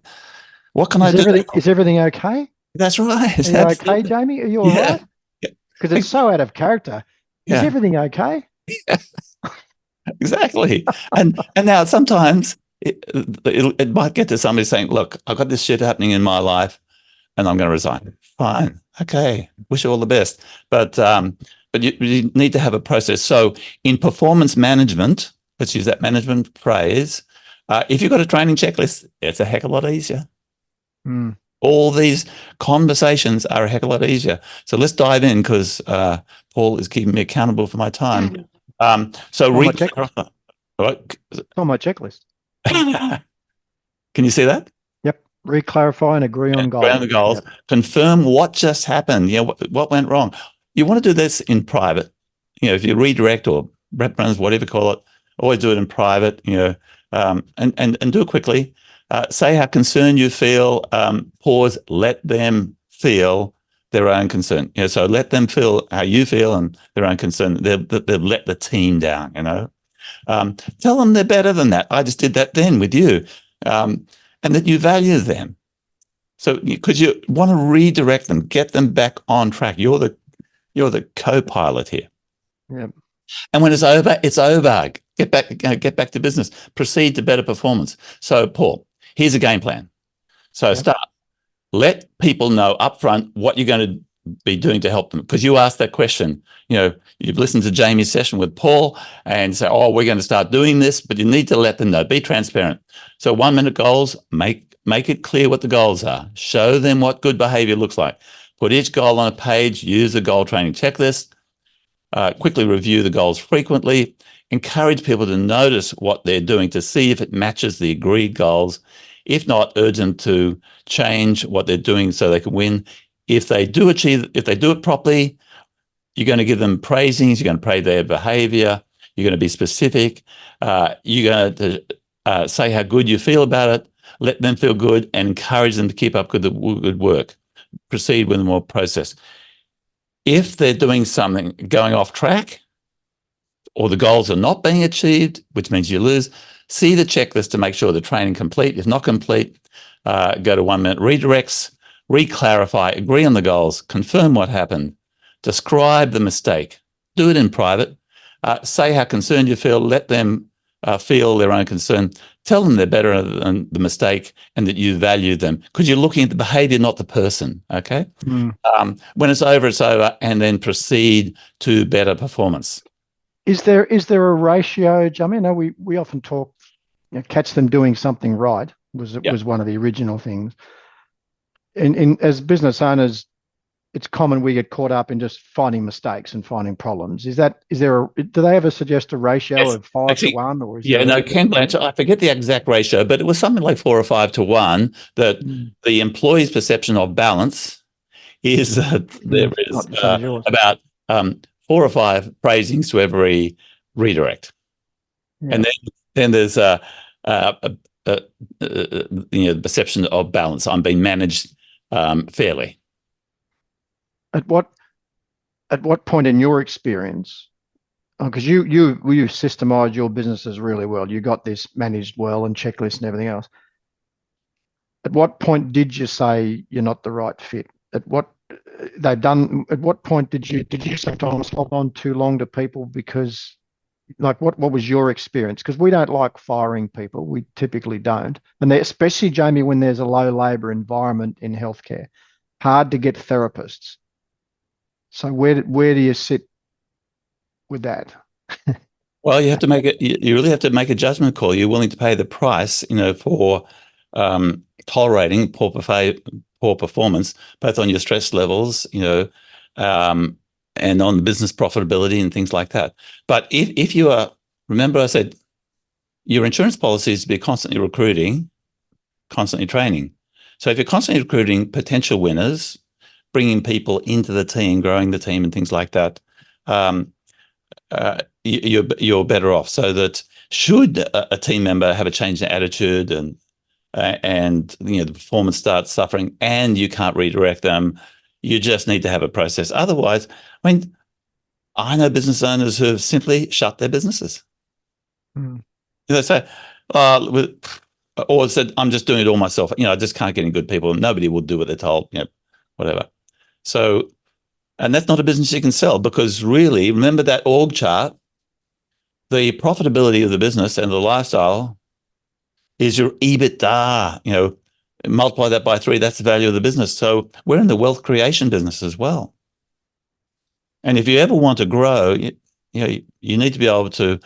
can I do? Is everything okay? That's right. Are you okay, Jamie? Are you all right? Because it's so out of character. Is everything okay? Exactly. And now sometimes it might get to somebody saying, look, I've got this shit happening in my life and I'm going to resign. Fine. Okay. Wish you all the best. But you need to have a process. So in performance management, let's use that management phrase, if you've got a training checklist, it's a heck of a lot easier. All these conversations are a heck of a lot easier. So let's dive in, because Paul is keeping me accountable for my time. So on my checklist. Can you see that? Yep. Re-clarify and agree on goals. Agree on the goals. Yep. Confirm what just happened. What went wrong. You want to do this in private. If you redirect or rep runs, whatever you call it, always do it in private. And do it quickly. Say how concerned you feel. Pause. Let them feel their own concern. So let them feel how you feel and their own concern. They've let the team down. Tell them they're better than that. I just did that then with you, and that you value them. So because you want to redirect them, get them back on track. You're the co-pilot here. Yeah. And when it's over, it's over. Get back to business. Proceed to better performance. So, Paul, here's a game plan. So start. Let people know upfront what you're going to be doing to help them. Because you asked that question. You've listened to Jamie's session with Paul and say, oh, we're going to start doing this, but you need to let them know. Be transparent. So 1 minute goals, make it clear what the goals are. Show them what good behavior looks like. Put each goal on a page, use a goal training checklist, quickly review the goals frequently, encourage people to notice what they're doing to see if it matches the agreed goals. If not, urge them to change what they're doing so they can win. If they do it properly, you're going to give them praisings, you're going to praise their behavior, you're going to be specific, you're going to say how good you feel about it, let them feel good, and encourage them to keep up good work. Proceed with a more process. If they're doing something going off track, or the goals are not being achieved, which means you lose, see the checklist to make sure the training complete. If not complete, go to 1 minute redirects, re-clarify, agree on the goals, confirm what happened, describe the mistake, do it in private, say how concerned you feel, let them feel their own concern, tell them they're better than the mistake and that you value them, because you're looking at the behavior, not the person, okay? When it's over, and then proceed to better performance. Is there a ratio? I mean, we often talk, catch them doing something right was one of the original things. As business owners, it's common we get caught up in just finding mistakes and finding problems. Do they ever suggest a ratio of 5 to 1? Or Ken Blanchard, I forget the exact ratio, but it was something like 4 or 5 to 1 that the employee's perception of balance is that there is about 4 or 5 praisings to every redirect. Yeah. And then there's the perception of balance. I'm being managed fairly. At what point in your experience, because you systemized your businesses really well, you got this managed well and checklists and everything else. At what point did you say you're not the right fit? At what point did you sometimes hold on too long to people because like what was your experience? Because we don't like firing people. We typically don't. And especially, Jamie, when there's a low labor environment in healthcare, hard to get therapists. So where do you sit with that? Well, you have to make it. You really have to make a judgment call. You're willing to pay the price, for tolerating poor performance, both on your stress levels, and on the business profitability and things like that. But if you are, remember I said, your insurance policy is to be constantly recruiting, constantly training. So if you're constantly recruiting potential winners, bringing people into the team, growing the team, and things like that, you're better off. So that should a team member have a change in attitude and the performance starts suffering and you can't redirect them, you just need to have a process. Otherwise, I know business owners who have simply shut their businesses. They say, or said, I'm just doing it all myself. I just can't get any good people. Nobody will do what they're told, whatever. So, and that's not a business you can sell, because really, remember that org chart, the profitability of the business and the lifestyle is your EBITDA, multiply that by 3, that's the value of the business. So we're in the wealth creation business as well. And if you ever want to grow, you need to be able to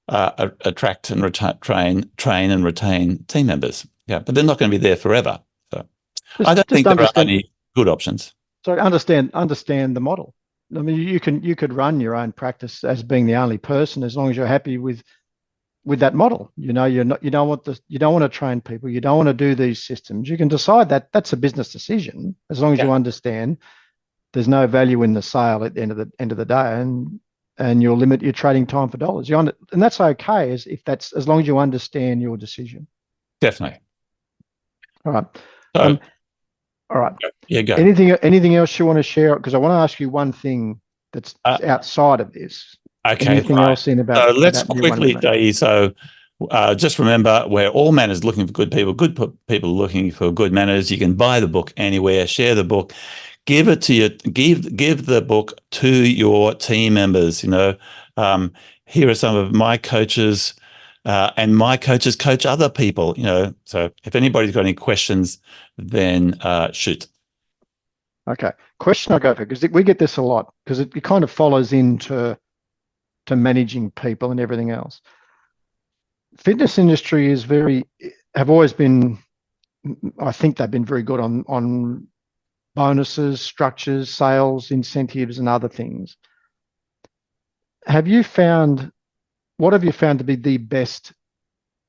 attract and train and retain team members. Yeah, but they're not going to be there forever. So I don't think there are any good options. So understand the model. I mean, you could run your own practice as being the only person, as long as you're happy with that model. You don't want to train people. You don't want to do these systems. You can decide that that's a business decision, as long as you understand there's no value in the sale at the end of the day, and you'll limit your trading time for dollars. And that's okay, as long as you understand your decision. Definitely. All right. So, all right. Yeah, go. Anything else you want to share? Because I want to ask you one thing that's outside of this. Okay. Anything else in about? So let's quickly say. So just remember, we're all manners looking for good people looking for good manners. You can buy the book anywhere. Share the book. Give it to give the book to your team members. Here are some of my coaches, and my coaches coach other people. So if anybody's got any questions, then shoot. Okay, question I go for, because we get this a lot, because it kind of follows into managing people and everything else. Fitness industry have always been, I think they've been very good on bonuses, structures, sales, incentives, and other things. What have you found to be the best,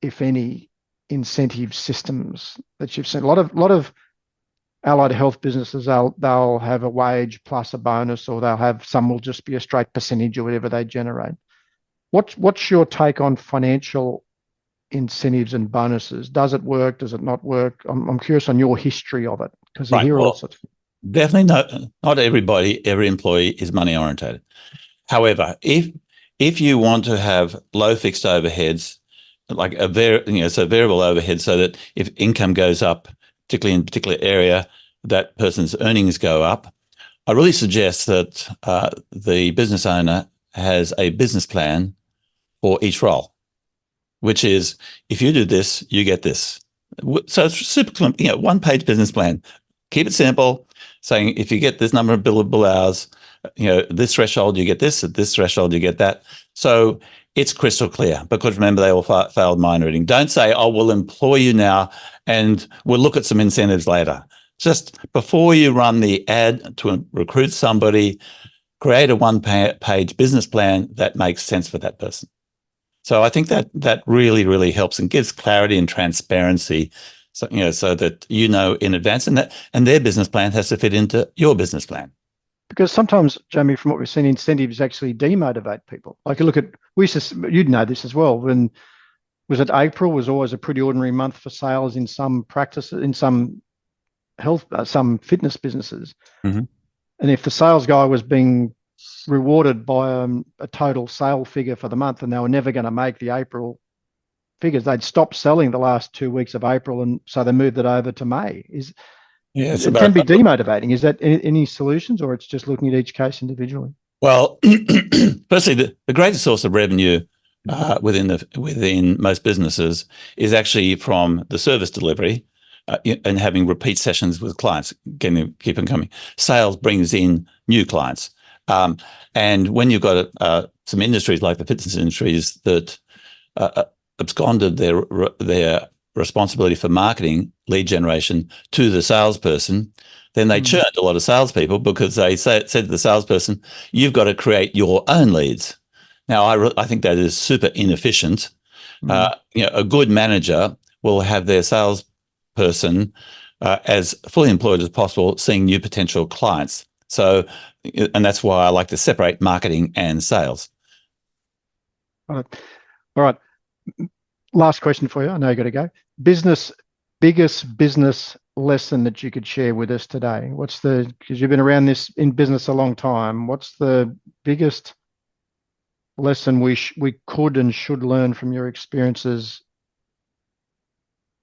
if any, incentive systems that you've seen? A lot of allied health businesses, they'll have a wage plus a bonus, or some will just be a straight percentage or whatever they generate. What's your take on financial incentives and bonuses? Does it work? Does it not work? I'm curious on your history of it, because you hear all sorts of things. Definitely not every employee is money orientated. However, if you want to have low fixed overheads, like variable overhead, so that if income goes up, particularly in a particular area, that person's earnings go up, I really suggest that the business owner has a business plan for each role, which is, if you do this, you get this. So it's super, one-page business plan. Keep it simple, saying if you get this number of billable hours, this threshold, you get this, at this threshold, you get that. So it's crystal clear, because remember, they all failed mind reading. Don't say, oh, we'll employ you now and we'll look at some incentives later. Just before you run the ad to recruit somebody, create a one-page business plan that makes sense for that person. So I think that really, really helps and gives clarity and transparency. So, so that in advance, and their business plan has to fit into your business plan. Because sometimes, Jamie, from what we've seen, incentives actually demotivate people. Like, you'd know this as well. When was it April was always a pretty ordinary month for sales in some practices, in some health, some fitness businesses. Mm-hmm. And if the sales guy was being rewarded by a total sale figure for the month, and they were never going to make the April figures, they'd stop selling the last 2 weeks of April, and so they moved it over to May. It can be demotivating. Is that any solutions, or it's just looking at each case individually? Well, firstly, the greatest source of revenue within most businesses is actually from the service delivery and having repeat sessions with clients, keep them coming. Sales brings in new clients, and when you've got some industries like the fitness industries that absconded their responsibility for marketing lead generation to the salesperson, then they churned a lot of salespeople because they said to the salesperson, "You've got to create your own leads." Now, I think that is super inefficient. A good manager will have their salesperson as fully employed as possible, seeing new potential clients. So, and that's why I like to separate marketing and sales. All right. Last question for you. I know you got to go. Biggest business lesson that you could share with us today? Because you've been around this in business a long time. What's the biggest lesson we could and should learn from your experiences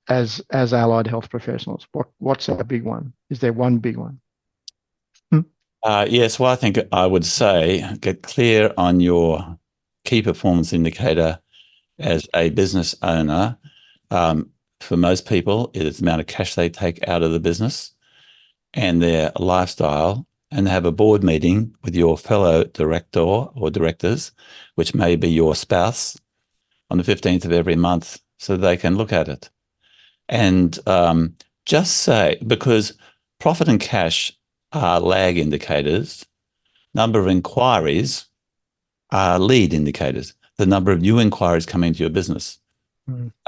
as allied health professionals? What's a big one? Is there one big one? Yes, well, I think I would say get clear on your key performance indicator as a business owner. For most people, it is the amount of cash they take out of the business and their lifestyle, and have a board meeting with your fellow director or directors, which may be your spouse, on the 15th of every month so they can look at it. And just say, because profit and cash are lag indicators, number of inquiries are lead indicators, the number of new inquiries coming into your business.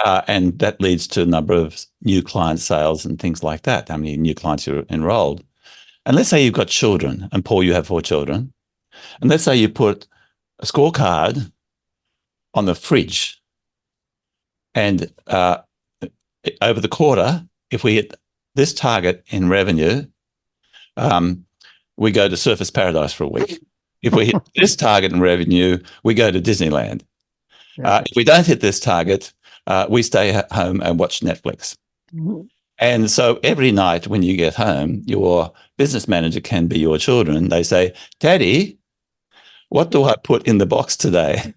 And that leads to a number of new client sales and things like that, how many new clients you're enrolled. And let's say you've got children, and Paul, you have 4 children. And let's say you put a scorecard on the fridge, and over the quarter, if we hit this target in revenue, we go to Surfers Paradise for a week. If we hit this target in revenue, we go to Disneyland. If we don't hit this target, we stay at home and watch Netflix. And so every night when you get home, your business manager can be your children. They say, "Daddy, what do I put in the box today?"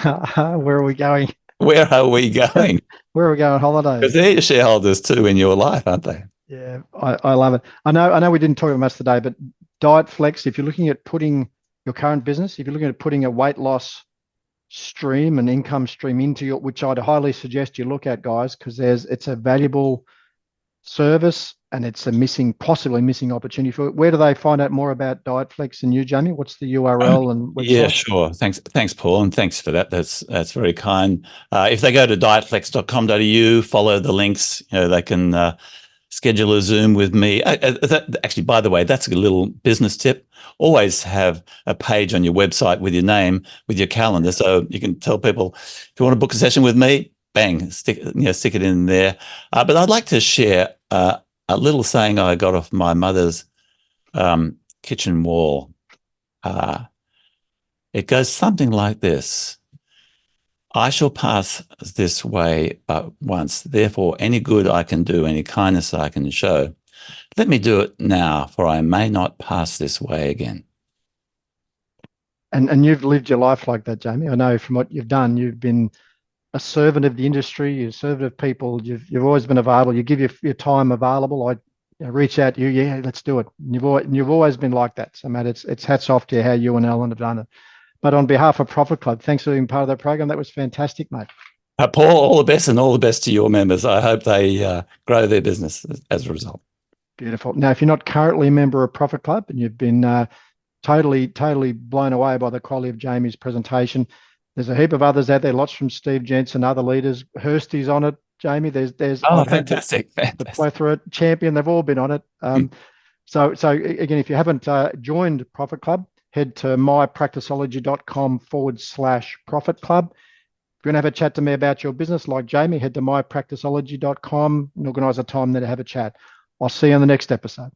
Where are we going? Where are we going? Where are we going on holiday? Because they're your shareholders too in your life, aren't they? Yeah, I love it. I know we didn't talk about much today, but DietFlex, if you're looking at putting your current business, if you're looking at putting a weight loss stream and income stream into your, which I'd highly suggest you look at, guys, because it's a valuable service and it's a possibly missing opportunity for it. Where do they find out more about DietFlex and you, Jamie? What's the URL and website? Yeah, sure. Thanks, Paul, and thanks for that. That's very kind. If they go to dietflex.com.au, follow the links, they can schedule a Zoom with me. Actually, by the way, that's a little business tip. Always have a page on your website with your name, with your calendar, so you can tell people, if you want to book a session with me, bang, stick it in there. But I'd like to share a little saying I got off my mother's kitchen wall. It goes something like this: "I shall pass this way but once. Therefore, any good I can do, any kindness I can show, let me do it now, for I may not pass this way again." And you've lived your life like that, Jamie. I know from what you've done, you've been a servant of the industry, you're a servant of people, you've always been available, you give your time available. I reach out to you, yeah, let's do it. And you've always been like that. So, mate, it's hats off to you how you and Alan have done it. But on behalf of Profit Club, thanks for being part of that program. That was fantastic, mate. Paul, all the best, and all the best to your members. I hope they grow their business as a result. Beautiful. Now, if you're not currently a member of Profit Club and you've been totally blown away by the quality of Jamie's presentation, there's a heap of others out there, lots from Steve Jensen, other leaders. Hirsty's on it, Jamie. There's fantastic. The plethora, Champion, they've all been on it. So again, if you haven't joined Profit Club, head to mypracticeology.com/Profit Club. If you want to have a chat to me about your business, like Jamie, head to mypracticeology.com and organise a time there to have a chat. I'll see you on the next episode.